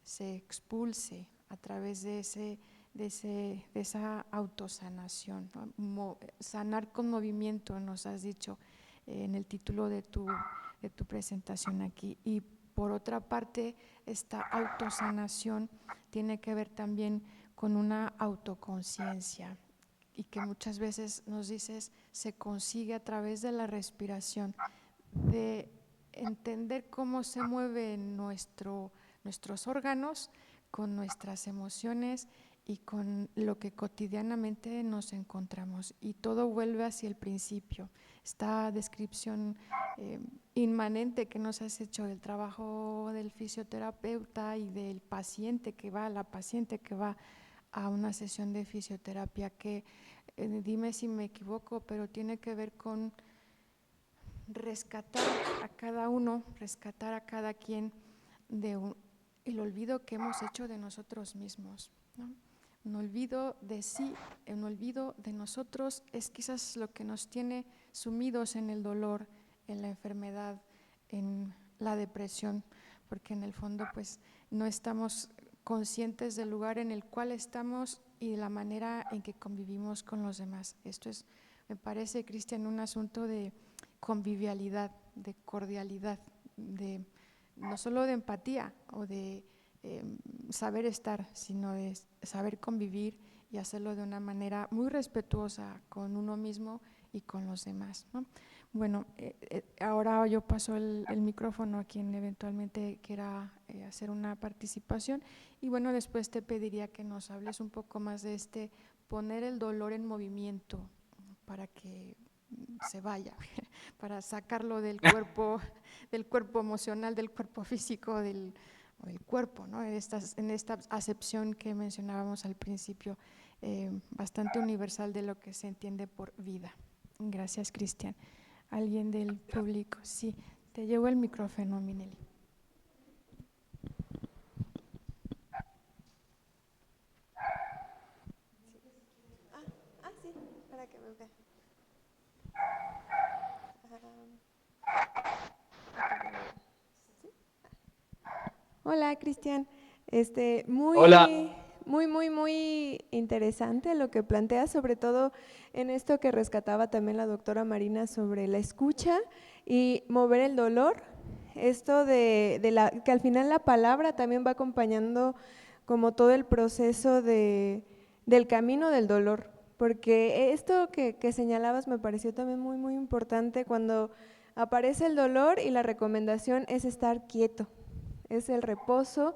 se expulse a través de esa autosanación, ¿no? Sanar con movimiento, nos has dicho en el título de tu presentación aquí. Y por otra parte, esta autosanación tiene que ver también con una autoconciencia y que muchas veces nos dices se consigue a través de la respiración, de entender cómo se mueven nuestros órganos con nuestras emociones y con lo que cotidianamente nos encontramos, y todo vuelve hacia el principio. Esta descripción inmanente que nos has hecho del trabajo del fisioterapeuta y del paciente que va, la paciente que va a una sesión de fisioterapia, que dime si me equivoco, pero tiene que ver con rescatar a cada uno, rescatar a cada quien el olvido que hemos hecho de nosotros mismos, ¿no? Un olvido de sí, un olvido de nosotros es quizás lo que nos tiene sumidos en el dolor, en la enfermedad, en la depresión, porque en el fondo pues no estamos conscientes del lugar en el cual estamos y de la manera en que convivimos con los demás. Esto es, me parece, Cristian, un asunto de convivialidad, de cordialidad, de no solo de empatía o de saber estar, sino de saber convivir y hacerlo de una manera muy respetuosa con uno mismo y con los demás, ¿no? Bueno, ahora yo paso el micrófono a quien eventualmente quiera hacer una participación y bueno, después te pediría que nos hables un poco más de poner el dolor en movimiento para que se vaya, para sacarlo del cuerpo emocional, del cuerpo físico, del cuerpo, ¿no? En esta acepción que mencionábamos al principio, bastante universal de lo que se entiende por vida. Gracias, Cristian. ¿Alguien del público? Sí, te llevo el micrófono, Mineli. Sí, para que me vea. Hola, Cristian. Hola. Muy interesante lo que planteas, sobre todo en esto que rescataba también la doctora Marina sobre la escucha y mover el dolor. Esto que al final la palabra también va acompañando como todo el proceso del camino del dolor. Porque esto que señalabas me pareció también muy importante cuando aparece el dolor y la recomendación es estar quieto, es el reposo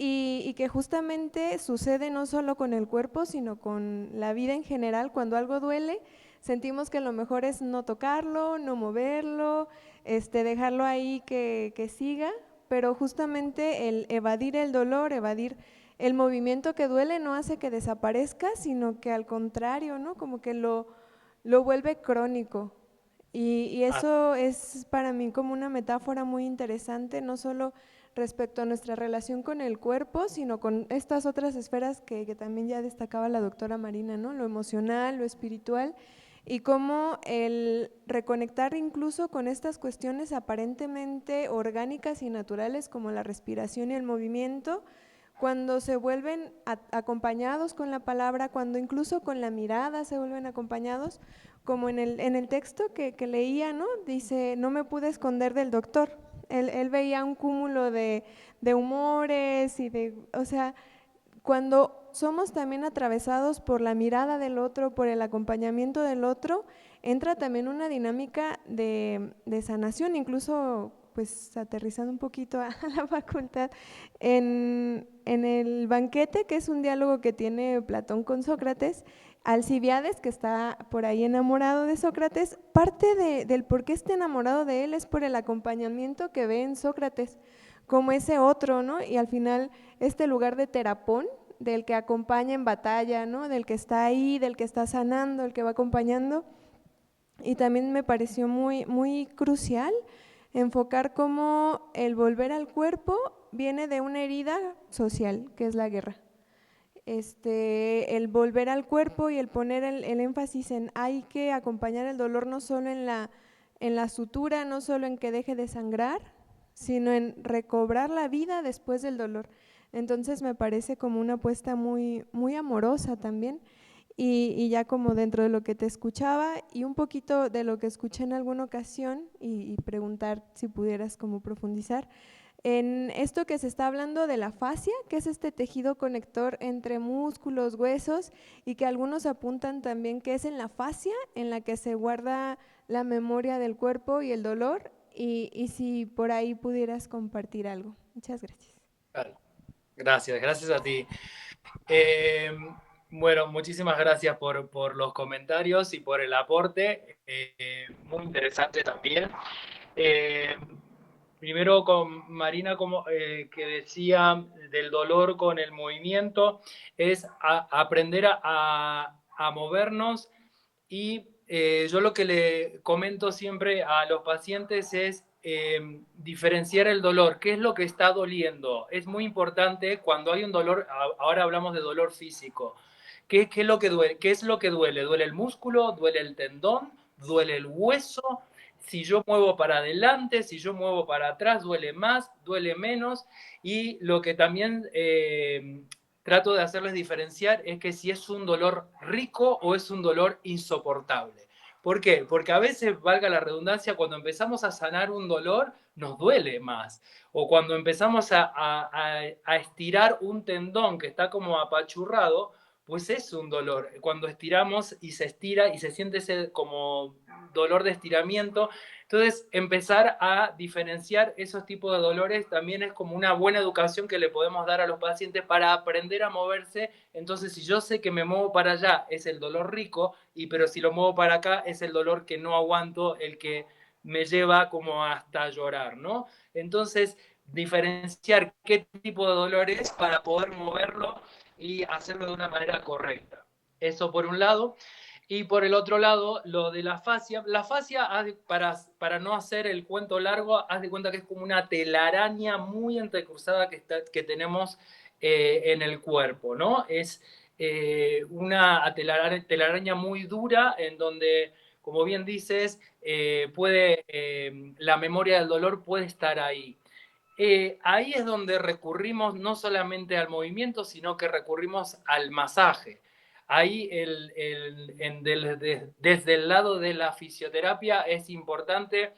y que justamente sucede no solo con el cuerpo, sino con la vida en general. Cuando algo duele, sentimos que lo mejor es no tocarlo, no moverlo, dejarlo ahí que siga, pero justamente el evadir el dolor, evadir el movimiento que duele no hace que desaparezca, sino que al contrario, ¿no? Como que lo vuelve crónico. Y eso es para mí como una metáfora muy interesante, no solo respecto a nuestra relación con el cuerpo, sino con estas otras esferas que también ya destacaba la doctora Marina, ¿no? Lo emocional, lo espiritual, y cómo el reconectar incluso con estas cuestiones aparentemente orgánicas y naturales como la respiración y el movimiento, cuando se vuelven acompañados con la palabra, cuando incluso con la mirada se vuelven acompañados, como en el texto que leía, ¿no? Dice, no me pude esconder del doctor. Él veía un cúmulo de humores o sea, cuando somos también atravesados por la mirada del otro, por el acompañamiento del otro, entra también una dinámica de sanación, incluso pues aterrizando un poquito a la facultad, en el banquete, que es un diálogo que tiene Platón con Sócrates, Alcibiades, que está por ahí enamorado de Sócrates, parte del por qué está enamorado de él es por el acompañamiento que ve en Sócrates, como ese otro, ¿no? Y al final este lugar de terapón, del que acompaña en batalla, ¿no? Del que está ahí, del que está sanando, el que va acompañando. Y también me pareció muy crucial enfocar cómo el volver al cuerpo viene de una herida social, que es la guerra. El volver al cuerpo y el poner el énfasis en hay que acompañar el dolor no solo en la sutura, no solo en que deje de sangrar, sino en recobrar la vida después del dolor. Entonces me parece como una apuesta muy amorosa también. Y ya como dentro de lo que te escuchaba y un poquito de lo que escuché en alguna ocasión y preguntar si pudieras como profundizar, en esto que se está hablando de la fascia, que es este tejido conector entre músculos, huesos, y que algunos apuntan también que es en la fascia en la que se guarda la memoria del cuerpo y el dolor, y si por ahí pudieras compartir algo. Muchas gracias. Claro. Gracias a ti. Bueno, muchísimas gracias por los comentarios y por el aporte. Muy interesante también. Primero con Marina, como, que decía del dolor con el movimiento, es aprender a movernos y yo lo que le comento siempre a los pacientes es diferenciar el dolor, qué es lo que está doliendo. Es muy importante cuando hay un dolor, ahora hablamos de dolor físico. ¿Qué es lo que duele? ¿Qué es lo que duele? ¿Duele el músculo? ¿Duele el tendón? ¿Duele el hueso? Si yo muevo para adelante, si yo muevo para atrás, duele más, duele menos. Y lo que también trato de hacerles diferenciar es que si es un dolor rico o es un dolor insoportable. ¿Por qué? Porque a veces, valga la redundancia, cuando empezamos a sanar un dolor, nos duele más. O cuando empezamos a estirar un tendón que está como apachurrado, pues es un dolor. Cuando estiramos y se estira y se siente ese como dolor de estiramiento, entonces empezar a diferenciar esos tipos de dolores también es como una buena educación que le podemos dar a los pacientes para aprender a moverse. Entonces, si yo sé que me muevo para allá es el dolor rico, pero si lo muevo para acá es el dolor que no aguanto, el que me lleva como hasta llorar, ¿no? Entonces, diferenciar qué tipo de dolor es para poder moverlo y hacerlo de una manera correcta. Eso por un lado. Y por el otro lado, lo de la fascia. La fascia, para no hacer el cuento largo, haz de cuenta que es como una telaraña muy entrecruzada que tenemos en el cuerpo, ¿no? Es una telaraña muy dura en donde, como bien dices, la memoria del dolor puede estar ahí. Ahí es donde recurrimos no solamente al movimiento, sino que recurrimos al masaje. Ahí desde el lado de la fisioterapia es importante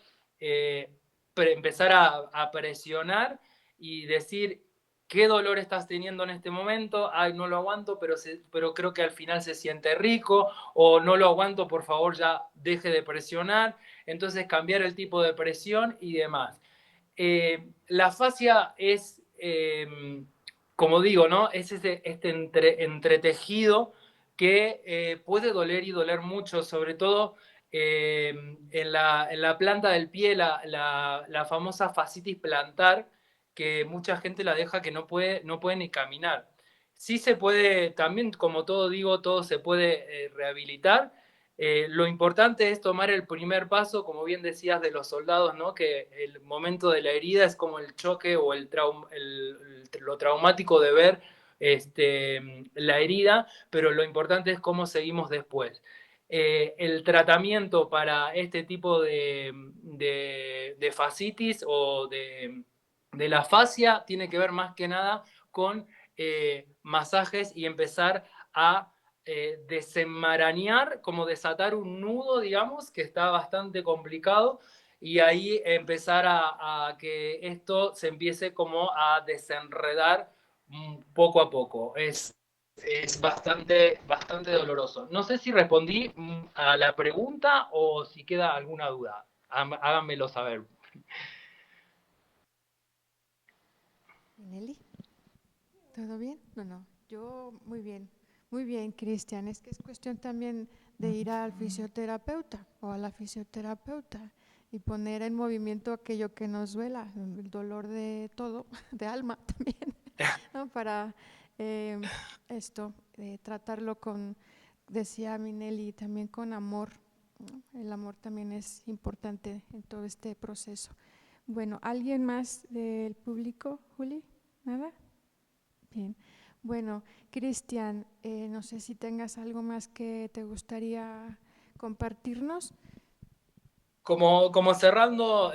empezar a presionar y decir qué dolor estás teniendo en este momento. Ay, no lo aguanto, pero creo que al final se siente rico, o no lo aguanto, por favor ya deje de presionar. Entonces cambiar el tipo de presión y demás. La fascia es, como digo, ¿no? Es este entretejido que puede doler y doler mucho, sobre todo en la planta del pie, la famosa fascitis plantar, que mucha gente la deja que no puede ni caminar. Sí se puede, también como todo digo, todo se puede rehabilitar. Lo importante es tomar el primer paso, como bien decías, de los soldados, ¿no? Que el momento de la herida es como el choque o lo traumático de ver la herida, pero lo importante es cómo seguimos después. El tratamiento para este tipo de fascitis o de la fascia tiene que ver más que nada con masajes y empezar a desenmarañar, como desatar un nudo, digamos, que está bastante complicado, y ahí empezar a que esto se empiece como a desenredar poco a poco. Es bastante doloroso. No sé si respondí a la pregunta o si queda alguna duda. Háganmelo saber. Nelly, ¿todo bien? No. Yo muy bien, Cristian. Es que es cuestión también de ir al fisioterapeuta o a la fisioterapeuta y poner en movimiento aquello que nos duela, el dolor de todo, de alma también, ¿no? Para esto, tratarlo con, decía Minelli, también con amor, ¿no? El amor también es importante en todo este proceso. Bueno, ¿alguien más del público, Juli? ¿Nada? Bien. Bueno, Cristian, no sé si tengas algo más que te gustaría compartirnos. Como cerrando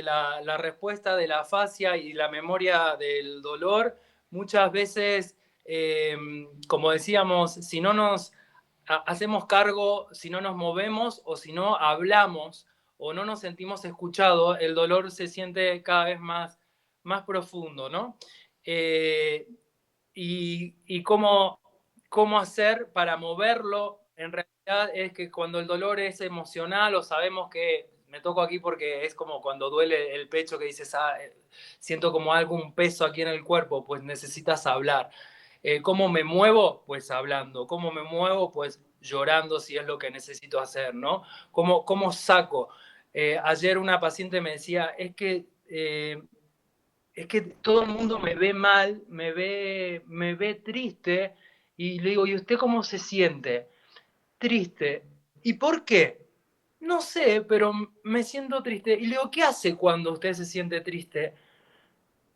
la respuesta de la fascia y la memoria del dolor, muchas veces, como decíamos, si no nos hacemos cargo, si no nos movemos o si no hablamos o no nos sentimos escuchados, el dolor se siente cada vez más profundo, ¿no? Y cómo hacer para moverlo, en realidad es que cuando el dolor es emocional o sabemos que, me toco aquí porque es como cuando duele el pecho que dices, siento como algún peso aquí en el cuerpo, pues necesitas hablar. ¿Cómo me muevo? Pues hablando. ¿Cómo me muevo? Pues llorando si es lo que necesito hacer, ¿no? ¿Cómo saco? Ayer una paciente me decía, es que todo el mundo me ve mal, me ve triste, y le digo, ¿y usted cómo se siente? Triste. ¿Y por qué? no sé, pero me siento triste. Y le digo, ¿qué hace cuando usted se siente triste?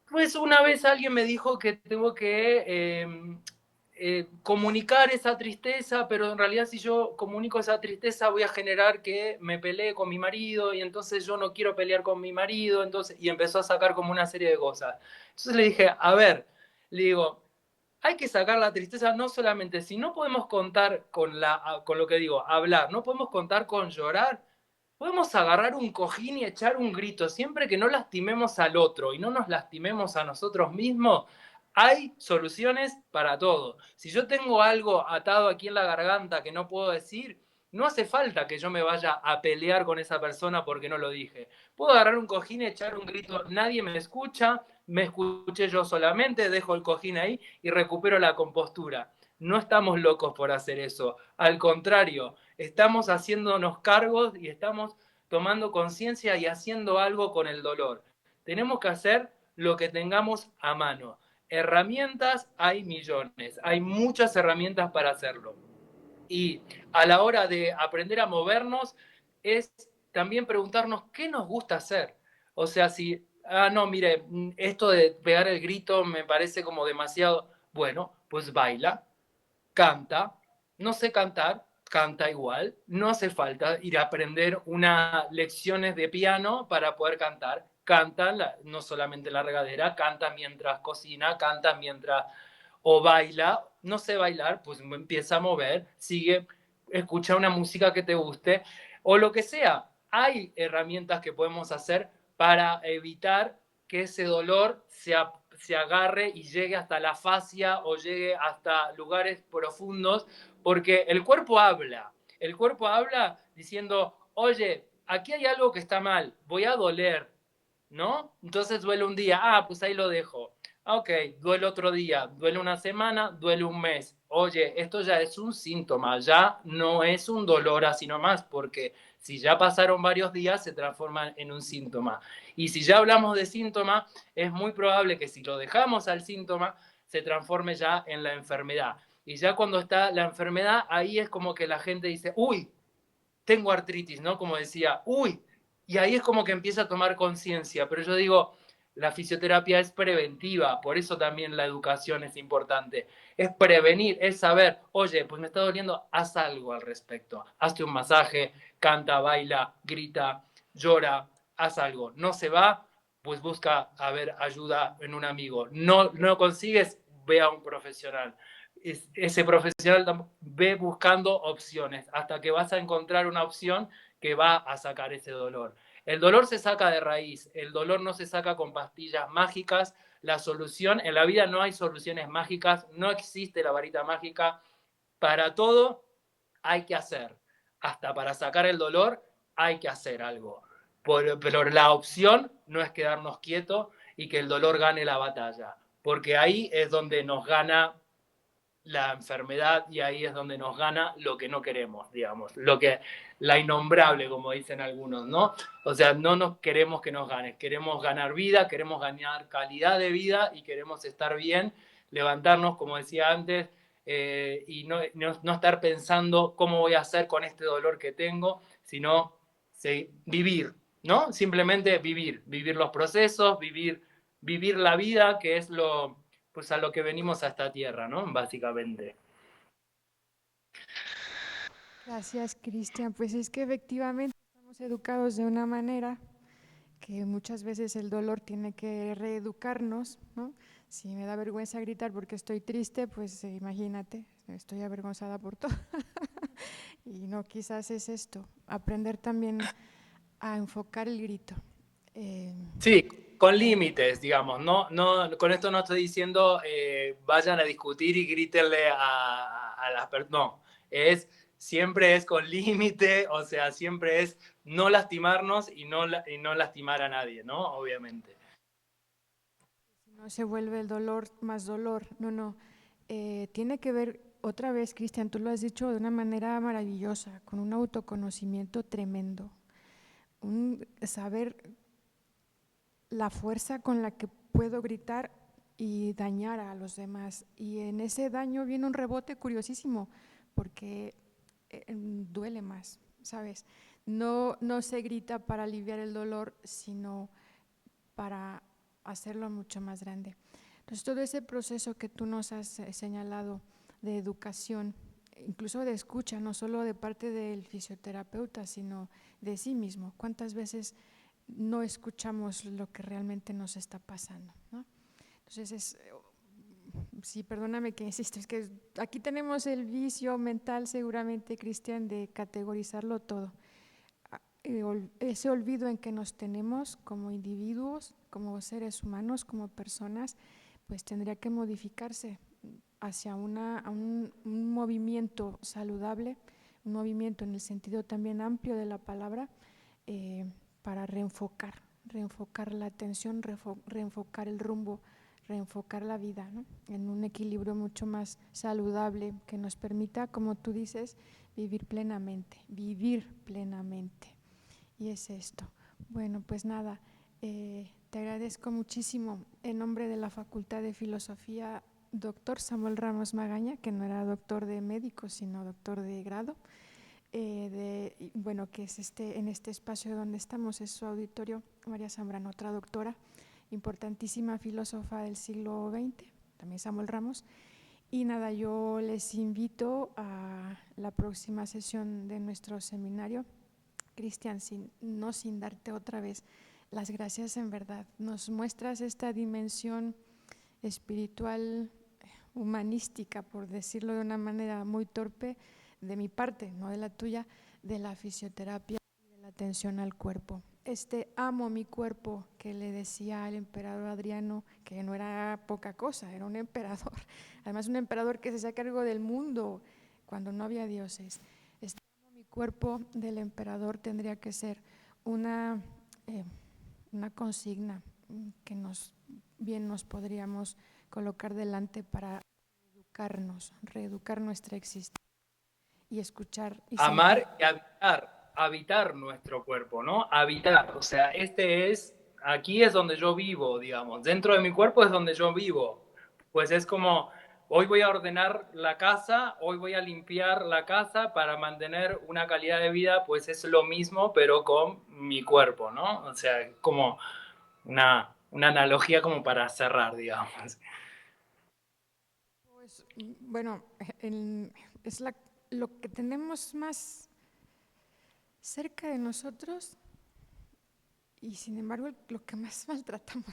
Pues una vez alguien me dijo que tengo que comunicar esa tristeza, pero en realidad si yo comunico esa tristeza voy a generar que me pelee con mi marido y entonces yo no quiero pelear con mi marido, entonces, y empezó a sacar como una serie de cosas. Entonces le dije, a ver, le digo, hay que sacar la tristeza no solamente, si no podemos contar con lo que digo, hablar, no podemos contar con llorar, podemos agarrar un cojín y echar un grito, siempre que no lastimemos al otro y no nos lastimemos a nosotros mismos. Hay soluciones para todo. Si yo tengo algo atado aquí en la garganta que no puedo decir, no hace falta que yo me vaya a pelear con esa persona porque no lo dije. Puedo agarrar un cojín y echar un grito, nadie me escucha, me escuché yo solamente, dejo el cojín ahí y recupero la compostura. No estamos locos por hacer eso. Al contrario, estamos haciéndonos cargos y estamos tomando conciencia y haciendo algo con el dolor. Tenemos que hacer lo que tengamos a mano. Herramientas hay millones, hay muchas herramientas para hacerlo. Y a la hora de aprender a movernos es también preguntarnos qué nos gusta hacer. O sea, si, no, mire, esto de pegar el grito me parece como demasiado, bueno, pues baila, canta, no sé cantar, canta igual, no hace falta ir a aprender unas lecciones de piano para poder cantar. Canta no solamente en la regadera, canta mientras cocina, canta mientras o baila, no sé bailar, pues empieza a mover, sigue, escucha una música que te guste o lo que sea. Hay herramientas que podemos hacer para evitar que ese dolor se agarre y llegue hasta la fascia o llegue hasta lugares profundos, porque el cuerpo habla diciendo, oye, aquí hay algo que está mal, voy a doler, ¿no? Entonces duele un día, pues ahí lo dejo. Ok, duele otro día, duele una semana, duele un mes. Oye, esto ya es un síntoma, ya no es un dolor así nomás, porque si ya pasaron varios días se transforma en un síntoma. Y si ya hablamos de síntoma, es muy probable que si lo dejamos al síntoma, se transforme ya en la enfermedad. Y ya cuando está la enfermedad, ahí es como que la gente dice, uy, tengo artritis, ¿no? Como decía, uy, y ahí es como que empieza a tomar conciencia, pero yo digo, la fisioterapia es preventiva, por eso también la educación es importante. Es prevenir, es saber, oye, pues me está doliendo, haz algo al respecto. Hazte un masaje, canta, baila, grita, llora, haz algo. No se va, pues busca a ver ayuda en un amigo. No consigues, ve a un profesional. Ese profesional ve buscando opciones hasta que vas a encontrar una opción que va a sacar ese dolor. El dolor se saca de raíz, el dolor no se saca con pastillas mágicas. La solución, en la vida no hay soluciones mágicas, no existe la varita mágica. Para todo hay que hacer. Hasta para sacar el dolor hay que hacer algo. Pero la opción no es quedarnos quietos y que el dolor gane la batalla, porque ahí es donde nos gana la enfermedad y ahí es donde nos gana lo que no queremos, digamos, la innombrable, como dicen algunos, ¿no? O sea, no nos queremos que nos gane, queremos ganar vida, queremos ganar calidad de vida y queremos estar bien, levantarnos, como decía antes, y no estar pensando cómo voy a hacer con este dolor que tengo, sino vivir, ¿no? Simplemente vivir los procesos, vivir la vida, que es pues a lo que venimos a esta tierra, ¿no? Básicamente. Gracias, Cristian. Pues es que efectivamente estamos educados de una manera que muchas veces el dolor tiene que reeducarnos, ¿no? Si me da vergüenza gritar porque estoy triste, pues imagínate, estoy avergonzada por todo. Y no, quizás es esto, aprender también a enfocar el grito. Eh, Sí, con límites, digamos. Con esto no estoy diciendo vayan a discutir y grítenle a las personas. No, siempre es con límite, o sea, siempre es no lastimarnos y no lastimar a nadie, ¿no? Obviamente. si no se vuelve el dolor más dolor, no, no. Tiene que ver, otra vez, Cristian, tú lo has dicho de una manera maravillosa, con un autoconocimiento tremendo, un saber la fuerza con la que puedo gritar y dañar a los demás. Y en ese daño viene un rebote curiosísimo, porque duele más, ¿sabes? no se grita para aliviar el dolor, sino para hacerlo mucho más grande. Entonces, todo ese proceso que tú nos has señalado de educación, incluso de escucha, no solo de parte del fisioterapeuta, sino de sí mismo. ¿Cuántas veces no escuchamos lo que realmente nos está pasando, ¿no? Entonces, sí, perdóname que insisto, es que aquí tenemos el vicio mental seguramente, Cristian, de categorizarlo todo. Ese olvido en que nos tenemos como individuos, como seres humanos, como personas, pues tendría que modificarse hacia un movimiento saludable, un movimiento en el sentido también amplio de la palabra, para reenfocar la atención, reenfocar el rumbo, reenfocar la vida, ¿no? En un equilibrio mucho más saludable que nos permita, como tú dices, vivir plenamente, vivir plenamente. Y es esto. Bueno, pues nada, te agradezco muchísimo en nombre de la Facultad de Filosofía, doctor Samuel Ramos Magaña, que no era doctor de médico, sino doctor de grado, bueno, que es en este espacio donde estamos, es su auditorio, María Zambrano, otra doctora, importantísima filósofa del siglo XX, también Samuel Ramos. Y nada, yo les invito a la próxima sesión de nuestro seminario. Cristian, sin darte otra vez las gracias, en verdad. Nos muestras esta dimensión espiritual, humanística, por decirlo de una manera muy torpe, de mi parte, no de la tuya, de la fisioterapia y de la atención al cuerpo. Amo mi cuerpo que le decía al emperador Adriano, que no era poca cosa, era un emperador, además un emperador que se hacía cargo del mundo cuando no había dioses. Mi cuerpo del emperador tendría que ser una, una consigna que bien nos podríamos colocar delante para reeducar nuestra existencia y escuchar y sentir. Amar y habitar nuestro cuerpo, ¿no? Habitar, o sea, aquí es donde yo vivo, digamos, dentro de mi cuerpo es donde yo vivo. Pues es como, hoy voy a ordenar la casa, hoy voy a limpiar la casa para mantener una calidad de vida, pues es lo mismo, pero con mi cuerpo, ¿no? O sea, como una analogía como para cerrar, digamos. Pues, bueno, es lo que tenemos más cerca de nosotros y sin embargo lo que más maltratamos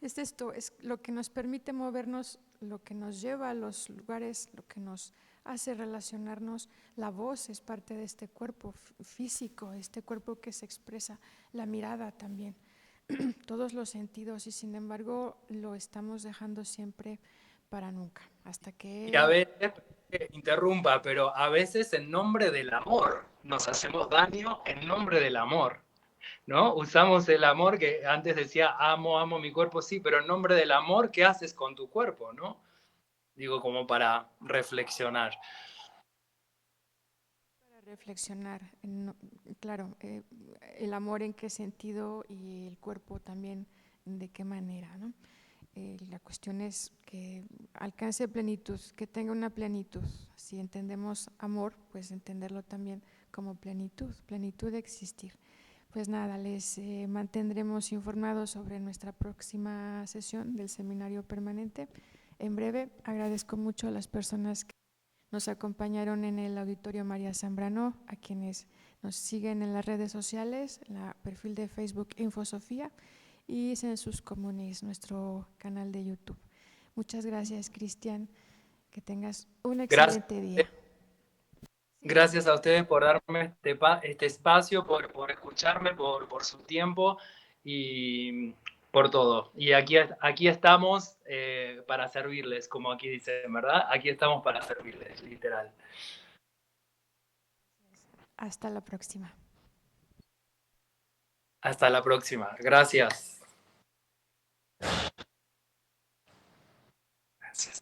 es esto, es lo que nos permite movernos, lo que nos lleva a los lugares, lo que nos hace relacionarnos. La voz es parte de este cuerpo físico, este cuerpo que se expresa, la mirada también, todos los sentidos, y sin embargo lo estamos dejando siempre para nunca, hasta Y a que... veces, interrumpa, pero a veces en nombre del amor nos hacemos daño en nombre del amor, ¿no? Usamos el amor que antes decía amo mi cuerpo, sí, pero en nombre del amor, ¿qué haces con tu cuerpo, no? Digo, como para reflexionar. Para reflexionar, claro, el amor en qué sentido y el cuerpo también de qué manera, ¿no? La cuestión es que alcance plenitud, que tenga una plenitud. Si entendemos amor, pues entenderlo también como plenitud, plenitud de existir. Pues nada, les mantendremos informados sobre nuestra próxima sesión del seminario permanente. En breve, agradezco mucho a las personas que nos acompañaron en el auditorio María Zambrano, a quienes nos siguen en las redes sociales, el perfil de Facebook Infosofía y Sensus Communis, nuestro canal de YouTube. Muchas gracias, Cristian. Que tengas un Gracias. excelente día. Gracias a ustedes por darme este espacio, por escucharme, por su tiempo y por todo. Y aquí estamos para servirles, como aquí dicen, ¿verdad? Aquí estamos para servirles, literal. Hasta la próxima. Hasta la próxima. Gracias. Gracias.